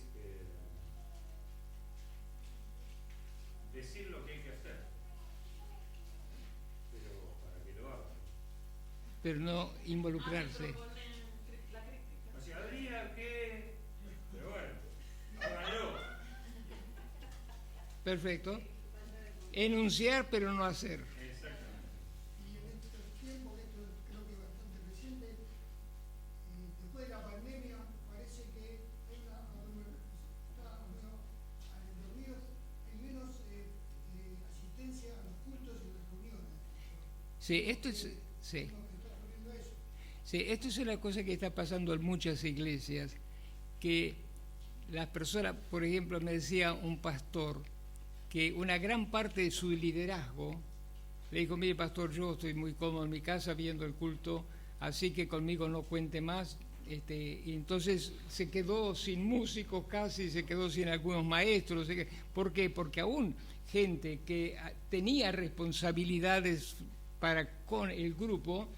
decir lo que hay que hacer, pero para que lo hagan. Pero no involucrarse. La crítica. O sea, habría que... Pero bueno, háganlo. Perfecto. Enunciar pero no hacer. Exactamente. Y en estos tiempos, esto creo que es bastante reciente, después de la pandemia, parece que hay hay menos asistencia a los cultos y a las reuniones. Sí, esto es... Sí. Lo que está ocurriendo eso. Sí, esto es una cosa que está pasando en muchas iglesias, que las personas, por ejemplo, me decía un pastor que una gran parte de su liderazgo, le dijo, mire pastor, yo estoy muy cómodo en mi casa viendo el culto, así que conmigo no cuente más, Y entonces se quedó sin músicos casi, se quedó sin algunos maestros. ¿Por qué? Porque aún gente que tenía responsabilidades con el grupo,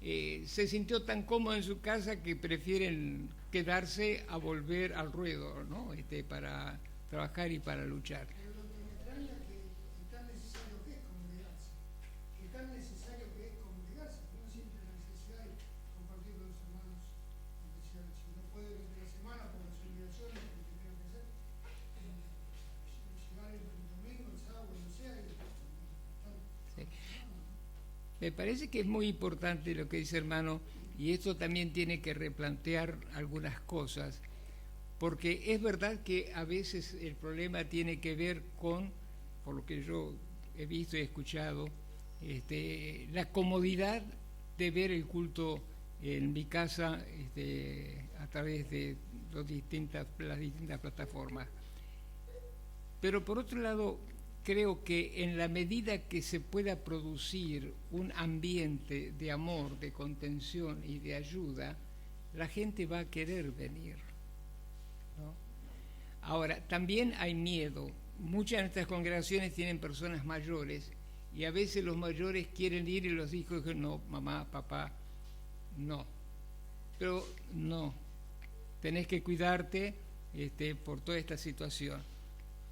se sintió tan cómodo en su casa que prefieren quedarse a volver al ruedo, ¿no? Para trabajar y para luchar. Pero lo que me extraña es que tan necesario que es congregarse, que tan necesario que es congregarse, que no siempre la necesidad de compartir con los hermanos, aunque sea, si no puedo ir entre la semana por las obligaciones, porque tengo que hacer, llegar el domingo, el sábado, no sea, y Sí. Me parece que es muy importante lo que dice hermano, y esto también tiene que replantear algunas cosas, porque es verdad que a veces el problema tiene que ver con, por lo que yo he visto y escuchado, la comodidad de ver el culto en mi casa a través de las distintas plataformas. Pero por otro lado, creo que en la medida que se pueda producir un ambiente de amor, de contención y de ayuda, la gente va a querer venir, ¿no? Ahora, también hay miedo. Muchas de nuestras congregaciones tienen personas mayores y a veces los mayores quieren ir y los hijos dicen, no, mamá, papá, no. Pero no, tenés que cuidarte por toda esta situación.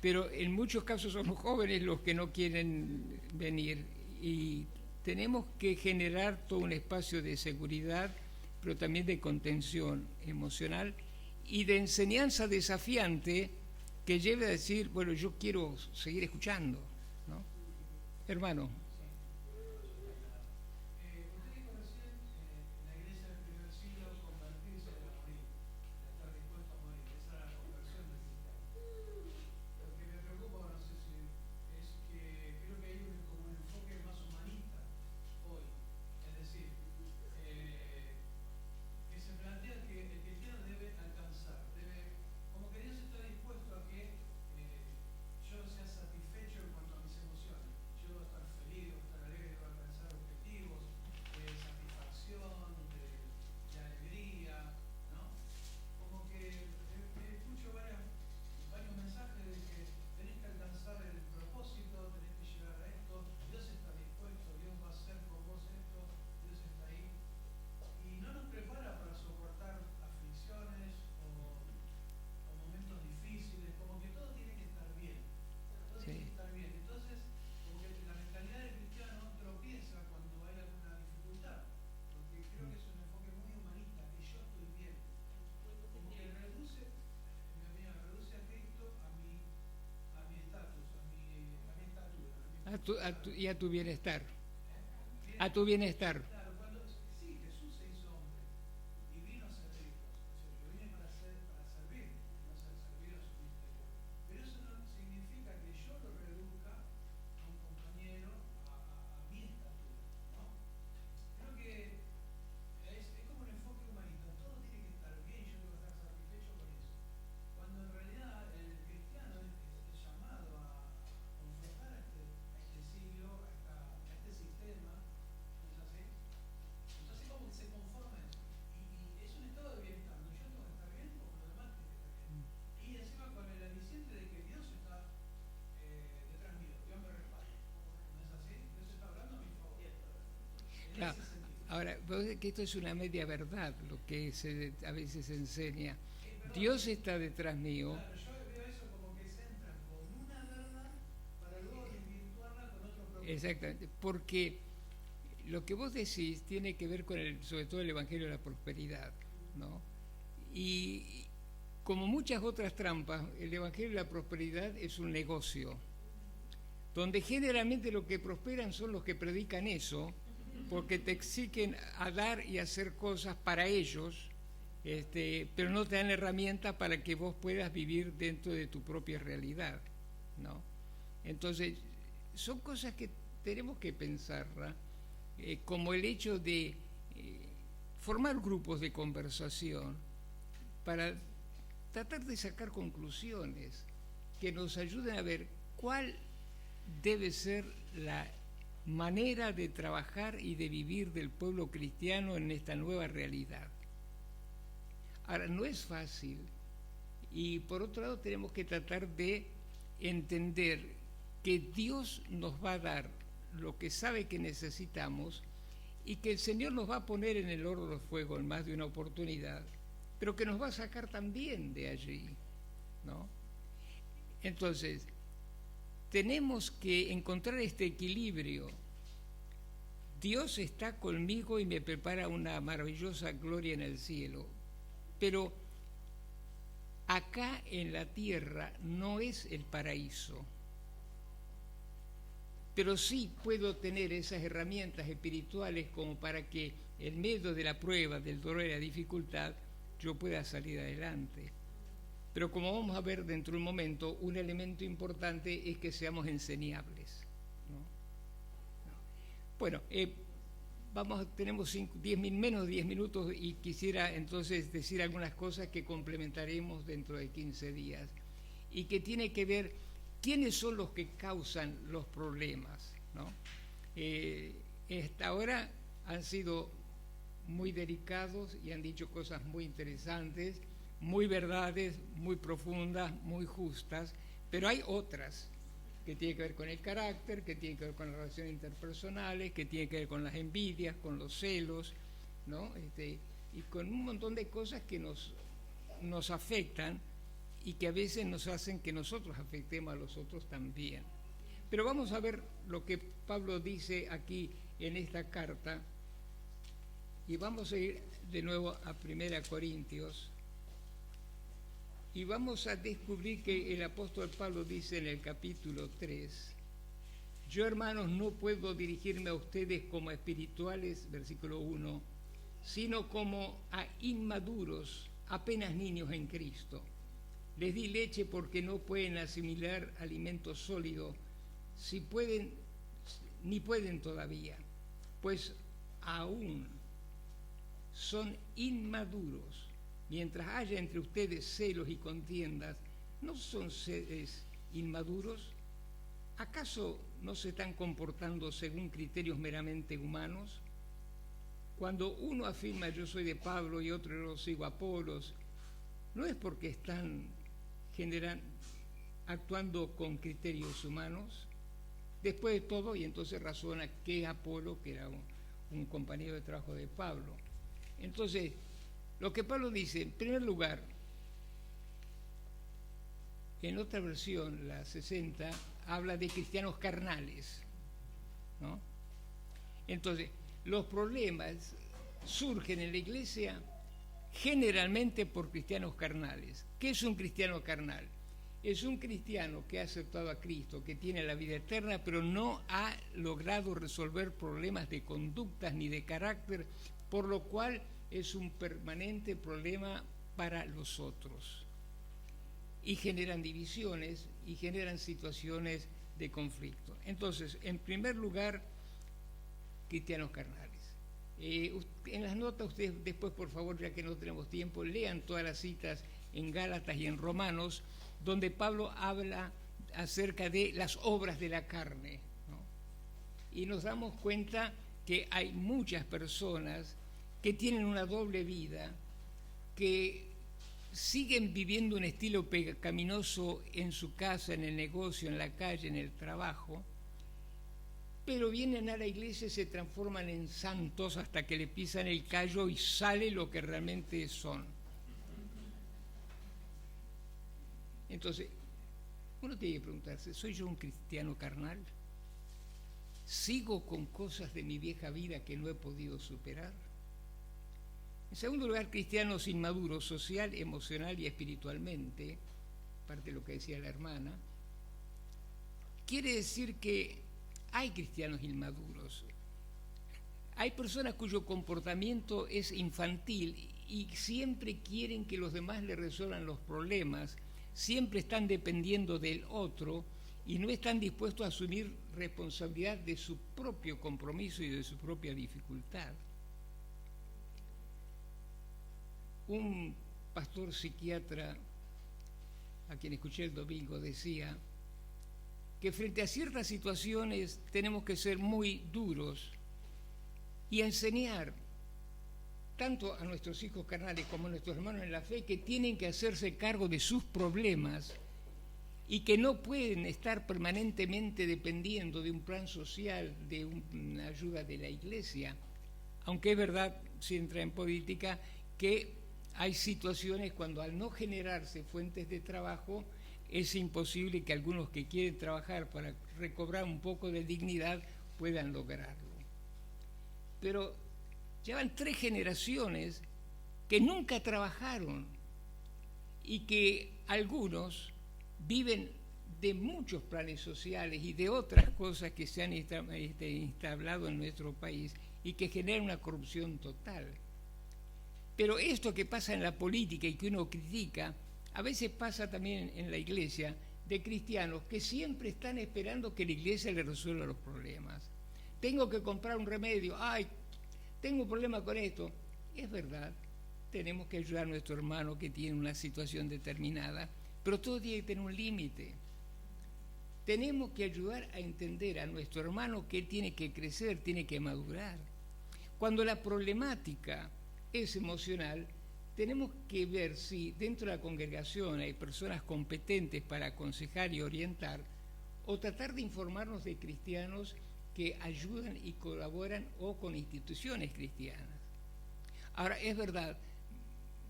Pero en muchos casos son los jóvenes los que no quieren venir y tenemos que generar todo un espacio de seguridad, pero también de contención emocional y de enseñanza desafiante que lleve a decir, bueno, yo quiero seguir escuchando, ¿no? Hermano. Usted dijo recién, en la iglesia del primer siglo, convertirse era morir, estar dispuesto a morir, esa era la conversión del cristiano. Lo que me preocupa, no sé si es que creo que hay como un enfoque más humanista hoy, es decir, que se plantea que el cristiano debe alcanzar, como que Dios está dispuesto a que yo sea satisfecho en cuanto a mis emociones, yo estar feliz, estar alegre, alcanzar objetivos de satisfacción, de alegría, ¿no? Como que escucho varios mensajes de que tenés que alcanzar el propósito, tenés que llegar a esto, Dios está dispuesto, Dios va a hacer con vos esto, Dios está ahí. Y no nos prepara para soportar aflicciones o momentos difíciles, como que todo tiene que estar bien. Todo Sí. tiene que estar bien. Entonces, como que la mentalidad del cristiano tropieza cuando hay alguna dificultad, porque creo que es un enfoque muy humanista, que yo estoy bien. Como que reduce a Cristo a mi estatus, a mi estatura. Y a tu bienestar. A tu bienestar. Claro, sí, Jesús se hizo hombre y vino a servirnos. O sea, yo vine para servir, no ser servir a su ministerio. Pero eso no significa que yo lo reduzca a un compañero, a mi estatura, ¿no? Creo que es como un enfoque humanista. Todo tiene que estar bien, yo tengo que estar satisfecho con eso. Cuando en realidad el cristiano es llamado a confrontar a este siglo, a este sistema, ¿no es así? Entonces como que se conforma eso. Y es un estado de bienestar. No, yo tengo que estar bien como los demás tienen que estar bien. Y encima con el aliciente de que Dios está detrás mío, Dios me respalda. ¿No es así? Dios está hablando a mi favor. En Claro. ese sentido. Ahora, vos ves que esto es una media verdad, lo que a veces se enseña. Dios está detrás mío. Claro, yo veo eso como que se entra con una verdad para luego desvirtuarla con otro propósito. Exactamente, porque lo que vos decís tiene que ver con sobre todo el Evangelio de la Prosperidad, ¿no? Y como muchas otras trampas, el Evangelio de la Prosperidad es un negocio, donde generalmente lo que prosperan son los que predican eso, porque te exigen a dar y hacer cosas para ellos, pero no te dan herramientas para que vos puedas vivir dentro de tu propia realidad, ¿no? Entonces, son cosas que tenemos que pensarlas, como el hecho de formar grupos de conversación para tratar de sacar conclusiones que nos ayuden a ver cuál debe ser la manera de trabajar y de vivir del pueblo cristiano en esta nueva realidad. Ahora, no es fácil, y por otro lado tenemos que tratar de entender que Dios nos va a dar lo que sabe que necesitamos y que el Señor nos va a poner en el horno de fuego en más de una oportunidad, pero que nos va a sacar también de allí, ¿no? Entonces, tenemos que encontrar este equilibrio. Dios está conmigo y me prepara una maravillosa gloria en el cielo, pero acá en la tierra no es el paraíso. Pero sí puedo tener esas herramientas espirituales como para que en medio de la prueba, del dolor y la dificultad, yo pueda salir adelante. Pero como vamos a ver dentro de un momento, un elemento importante es que seamos enseñables, ¿no? Bueno, tenemos menos de 10 minutos y quisiera entonces decir algunas cosas que complementaremos dentro de 15 días y que tiene que ver quiénes son los que causan los problemas, ¿no? Hasta ahora han sido muy delicados y han dicho cosas muy interesantes, muy verdades, muy profundas, muy justas, pero hay otras que tienen que ver con el carácter, que tienen que ver con las relaciones interpersonales, que tienen que ver con las envidias, con los celos, ¿no? Y con un montón de cosas que nos afectan y que a veces nos hacen que nosotros afectemos a los otros también. Pero vamos a ver lo que Pablo dice aquí en esta carta y vamos a ir de nuevo a 1 Corintios y vamos a descubrir que el apóstol Pablo dice en el capítulo 3: yo, hermanos, no puedo dirigirme a ustedes como a espirituales, versículo 1, sino como a inmaduros, apenas niños en Cristo. Les di leche porque no pueden asimilar alimento sólido, ni pueden todavía, pues aún son inmaduros. Mientras haya entre ustedes celos y contiendas, ¿no son seres inmaduros? ¿Acaso no se están comportando según criterios meramente humanos? Cuando uno afirma yo soy de Pablo y otro yo sigo a Apolos, ¿no es porque están actuando con criterios humanos? Después de todo, y entonces razona que es Apolo, que era un compañero de trabajo de Pablo. Entonces, lo que Pablo dice, en primer lugar, en otra versión, la 60, habla de cristianos carnales, ¿no? Entonces, los problemas surgen en la iglesia generalmente por cristianos carnales. ¿Qué es un cristiano carnal? Es un cristiano que ha aceptado a Cristo, que tiene la vida eterna, pero no ha logrado resolver problemas de conductas ni de carácter, por lo cual es un permanente problema para los otros. Y generan divisiones y generan situaciones de conflicto. Entonces, en primer lugar, cristianos carnales. En las notas, ustedes después, por favor, ya que no tenemos tiempo, lean todas las citas en Gálatas y en Romanos, donde Pablo habla acerca de las obras de la carne, ¿no? Y nos damos cuenta que hay muchas personas que tienen una doble vida, que siguen viviendo un estilo pecaminoso en su casa, en el negocio, en la calle, en el trabajo, pero vienen a la iglesia y se transforman en santos hasta que le pisan el callo y sale lo que realmente son. Entonces, uno tiene que preguntarse, ¿soy yo un cristiano carnal? ¿Sigo con cosas de mi vieja vida que no he podido superar? En segundo lugar, cristianos inmaduros social, emocional y espiritualmente, parte de lo que decía la hermana, quiere decir que hay cristianos inmaduros. Hay personas cuyo comportamiento es infantil y siempre quieren que los demás le resuelvan los problemas, siempre están dependiendo del otro y no están dispuestos a asumir responsabilidad de su propio compromiso y de su propia dificultad. Un pastor psiquiatra, a quien escuché el domingo, decía que frente a ciertas situaciones tenemos que ser muy duros y enseñar tanto a nuestros hijos carnales como a nuestros hermanos en la fe, que tienen que hacerse cargo de sus problemas y que no pueden estar permanentemente dependiendo de un plan social, de una ayuda de la Iglesia, aunque es verdad, si entra en política, que hay situaciones cuando al no generarse fuentes de trabajo es imposible que algunos que quieren trabajar para recobrar un poco de dignidad puedan lograrlo. Pero llevan 3 generaciones que nunca trabajaron y que algunos viven de muchos planes sociales y de otras cosas que se han instalado en nuestro país y que generan una corrupción total. Pero esto que pasa en la política y que uno critica, a veces pasa también en la iglesia, de cristianos que siempre están esperando que la iglesia les resuelva los problemas. Tengo que comprar un remedio, ay, tengo un problema con esto. Es verdad, tenemos que ayudar a nuestro hermano que tiene una situación determinada, pero todo tiene que tener un límite. Tenemos que ayudar a entender a nuestro hermano que tiene que crecer, tiene que madurar. Cuando la problemática es emocional, tenemos que ver si dentro de la congregación hay personas competentes para aconsejar y orientar, o tratar de informarnos de cristianos que ayudan y colaboran o con instituciones cristianas. Ahora, es verdad,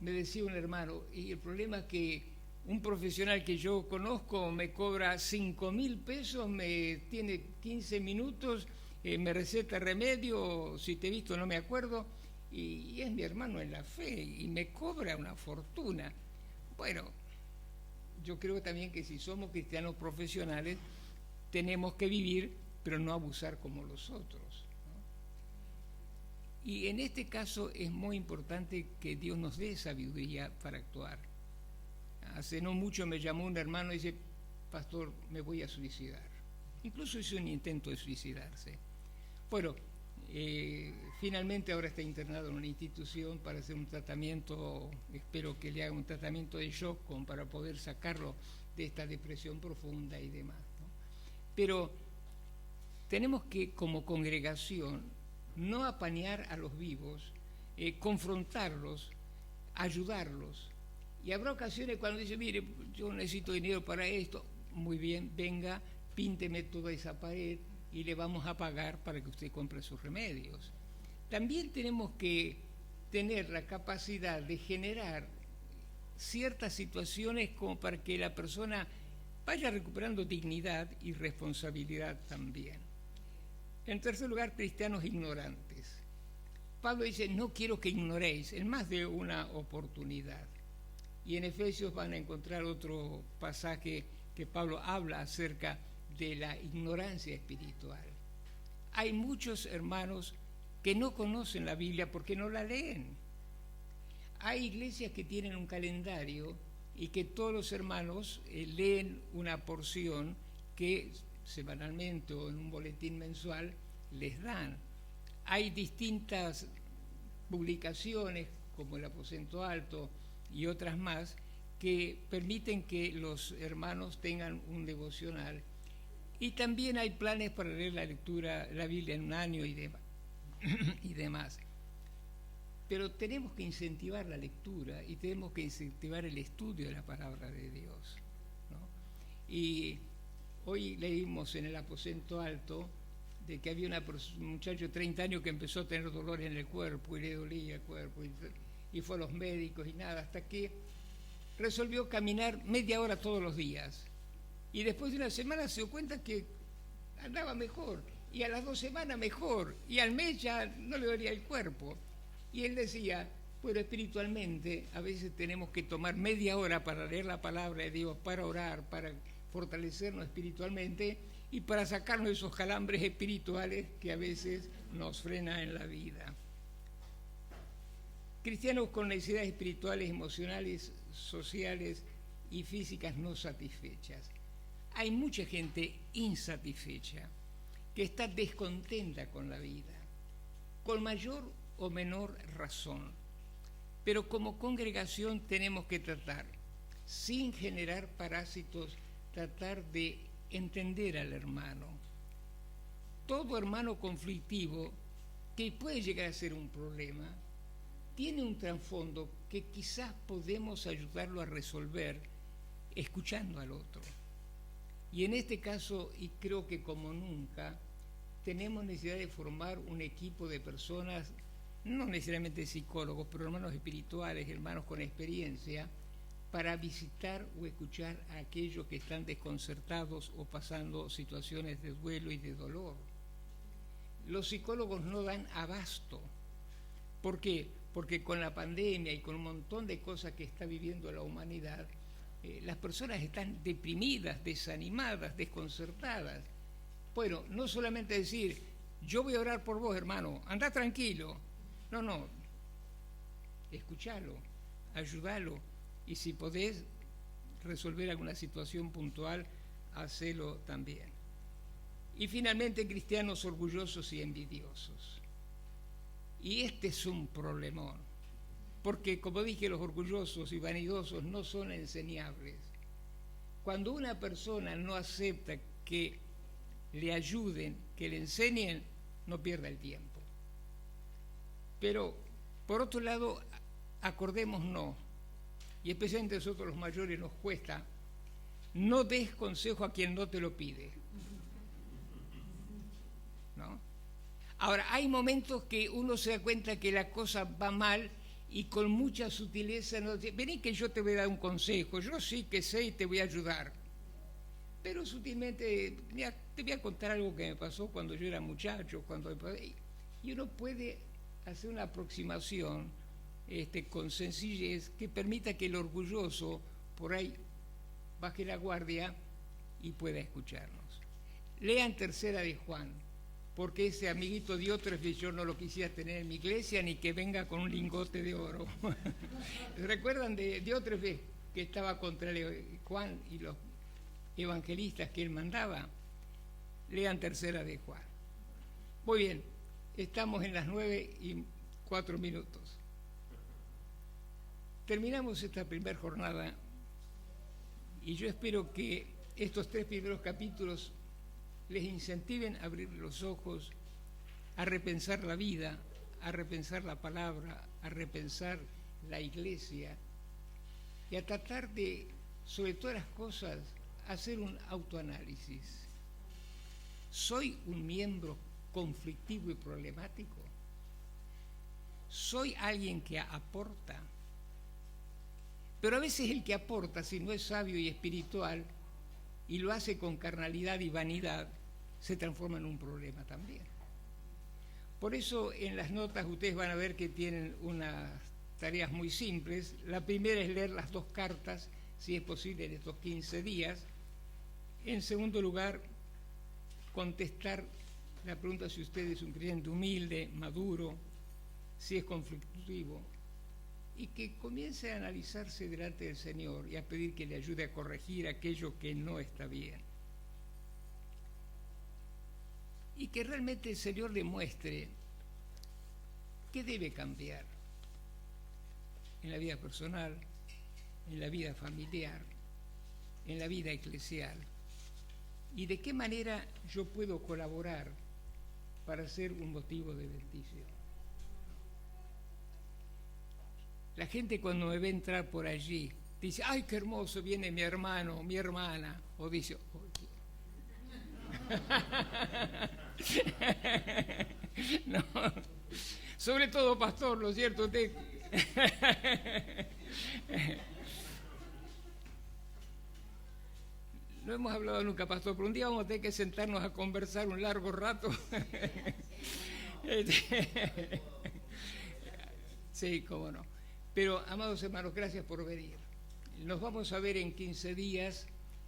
me decía un hermano, y el problema es que un profesional que yo conozco me cobra 5.000 pesos, me tiene 15 minutos, me receta remedio, si te he visto no me acuerdo, y es mi hermano en la fe y me cobra una fortuna. Bueno, yo creo también que si somos cristianos profesionales tenemos que vivir, pero no abusar como los otros, ¿no? Y en este caso es muy importante que Dios nos dé sabiduría para actuar. Hace no mucho me llamó un hermano y dice, pastor, me voy a suicidar. Incluso hizo un intento de suicidarse. Bueno, finalmente ahora está internado en una institución para hacer un tratamiento, espero que le haga un tratamiento de shock para poder sacarlo de esta depresión profunda y demás, ¿no? Pero tenemos que, como congregación, no apañar a los vivos, confrontarlos, ayudarlos. Y habrá ocasiones cuando dice, mire, yo necesito dinero para esto, muy bien, venga, pínteme toda esa pared y le vamos a pagar para que usted compre sus remedios. También tenemos que tener la capacidad de generar ciertas situaciones como para que la persona vaya recuperando dignidad y responsabilidad también. En tercer lugar, cristianos ignorantes. Pablo dice, no quiero que ignoréis, en más de una oportunidad. Y en Efesios van a encontrar otro pasaje que Pablo habla acerca de la ignorancia espiritual. Hay muchos hermanos que no conocen la Biblia porque no la leen. Hay iglesias que tienen un calendario y que todos los hermanos leen una porción que semanalmente o en un boletín mensual les dan. Hay distintas publicaciones como el Aposento Alto y otras más que permiten que los hermanos tengan un devocional. Y también hay planes para leer la Biblia en un año y demás. Pero tenemos que incentivar la lectura y tenemos que incentivar el estudio de la palabra de Dios, ¿no? Y hoy leímos en el Aposento Alto de que había un muchacho de 30 años que empezó a tener dolor en el cuerpo y le dolía el cuerpo y fue a los médicos y nada, hasta que resolvió caminar media hora todos los días. Y después de una semana se dio cuenta que andaba mejor, y a las 2 semanas mejor, y al mes ya no le dolía el cuerpo. Y él decía, pero espiritualmente a veces tenemos que tomar media hora para leer la palabra de Dios, para orar, para fortalecernos espiritualmente y para sacarnos de esos calambres espirituales que a veces nos frenan en la vida. Cristianos con necesidades espirituales, emocionales, sociales y físicas no satisfechas. Hay mucha gente insatisfecha que está descontenta con la vida, con mayor o menor razón. Pero como congregación tenemos que tratar, sin generar parásitos, tratar de entender al hermano. Todo hermano conflictivo, que puede llegar a ser un problema, tiene un trasfondo que quizás podemos ayudarlo a resolver escuchando al otro. Y en este caso, y creo que como nunca, tenemos necesidad de formar un equipo de personas, no necesariamente psicólogos, pero hermanos espirituales, hermanos con experiencia, para visitar o escuchar a aquellos que están desconcertados o pasando situaciones de duelo y de dolor. Los psicólogos no dan abasto. ¿Por qué? Porque con la pandemia y con un montón de cosas que está viviendo la humanidad, las personas están deprimidas, desanimadas, desconcertadas. Bueno, no solamente decir, yo voy a orar por vos, hermano, anda tranquilo. No, escuchalo, ayúdalo, y si podés resolver alguna situación puntual, hacelo también. Y finalmente, cristianos orgullosos y envidiosos. Y este es un problemón, porque como dije, los orgullosos y vanidosos no son enseñables. Cuando una persona no acepta que le ayuden, que le enseñen, no pierda el tiempo. Pero, por otro lado, acordémonos, y especialmente nosotros los mayores nos cuesta, no des consejo a quien no te lo pide. ¿No? Ahora, hay momentos que uno se da cuenta que la cosa va mal y con mucha sutileza nos dice, vení que yo te voy a dar un consejo, yo sí que sé y te voy a ayudar. Pero sutilmente, mira, te voy a contar algo que me pasó cuando yo era muchacho, y uno puede hacer una aproximación con sencillez que permita que el orgulloso por ahí baje la guardia y pueda escucharnos. Lean Tercera de Juan, porque ese amiguito Diótrefes yo no lo quisiera tener en mi iglesia ni que venga con un lingote de oro. ¿Recuerdan de Diótrefes que estaba contra Juan y los evangelistas que él mandaba? Lean Tercera de Juan. Muy bien, estamos en las 9:04. Terminamos esta primera jornada y yo espero que estos 3 primeros capítulos les incentiven a abrir los ojos, a repensar la vida, a repensar la palabra, a repensar la iglesia y a tratar de, sobre todas las cosas, hacer un autoanálisis. ¿Soy un miembro conflictivo y problemático? ¿Soy alguien que aporta? Pero a veces el que aporta, si no es sabio y espiritual, y lo hace con carnalidad y vanidad, se transforma en un problema también. Por eso en las notas ustedes van a ver que tienen unas tareas muy simples. La primera es leer las 2 cartas, si es posible, en estos 15 días. En segundo lugar, contestar la pregunta si usted es un creyente humilde, maduro, si es conflictivo, y que comience a analizarse delante del Señor y a pedir que le ayude a corregir aquello que no está bien. Y que realmente el Señor le muestre qué debe cambiar en la vida personal, en la vida familiar, en la vida eclesial, y de qué manera yo puedo colaborar para ser un motivo de bendición. La gente cuando me ve entrar por allí dice, ¡ay, qué hermoso viene mi hermano, mi hermana! O dice, no, sobre todo pastor, ¿no es cierto? Usted no hemos hablado nunca, pastor, pero un día vamos a tener que sentarnos a conversar un largo rato. Sí, cómo no. Pero, amados hermanos, gracias por venir. Nos vamos a ver en 15 días.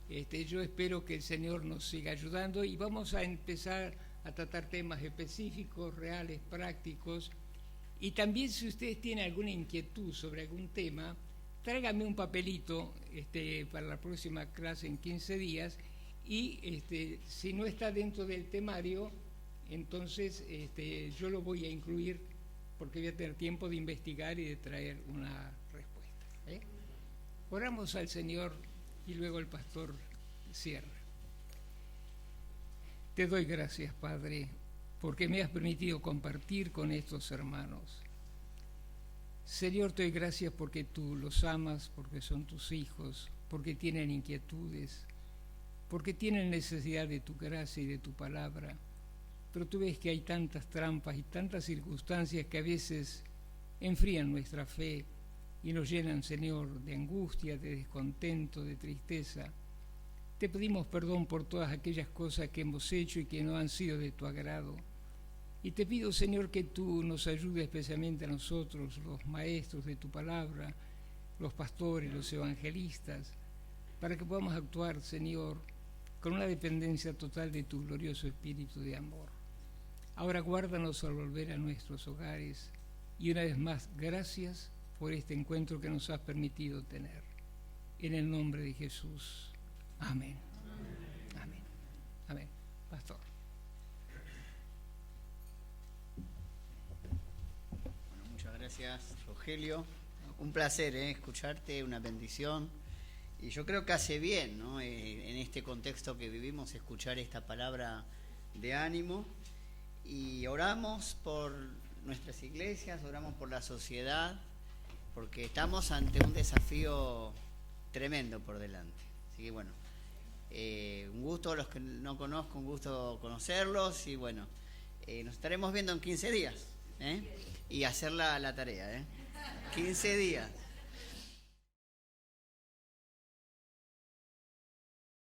Yo espero que el Señor nos siga ayudando y vamos a empezar a tratar temas específicos, reales, prácticos. Y también si ustedes tienen alguna inquietud sobre algún tema, tráigame un papelito para la próxima clase en 15 días y si no está dentro del temario, entonces yo lo voy a incluir porque voy a tener tiempo de investigar y de traer una respuesta. Oramos al Señor y luego el pastor cierra. Te doy gracias, Padre, porque me has permitido compartir con estos hermanos. Señor, te doy gracias porque tú los amas, porque son tus hijos, porque tienen inquietudes, porque tienen necesidad de tu gracia y de tu palabra. Pero tú ves que hay tantas trampas y tantas circunstancias que a veces enfrían nuestra fe y nos llenan, Señor, de angustia, de descontento, de tristeza. Te pedimos perdón por todas aquellas cosas que hemos hecho y que no han sido de tu agrado. Y te pido, Señor, que tú nos ayudes especialmente a nosotros, los maestros de tu palabra, los pastores, los evangelistas, para que podamos actuar, Señor, con una dependencia total de tu glorioso espíritu de amor. Ahora guárdanos al volver a nuestros hogares y una vez más, gracias por este encuentro que nos has permitido tener. En el nombre de Jesús. Amén. Amén. Amén. Pastor. Bueno, muchas gracias, Rogelio. Un placer escucharte, una bendición. Y yo creo que hace bien, ¿no? En este contexto que vivimos, escuchar esta palabra de ánimo. Y oramos por nuestras iglesias, oramos por la sociedad, porque estamos ante un desafío tremendo por delante. Así que bueno, un gusto a los que no conozco, un gusto conocerlos y bueno, nos estaremos viendo en 15 días y hacer la tarea. 15 días.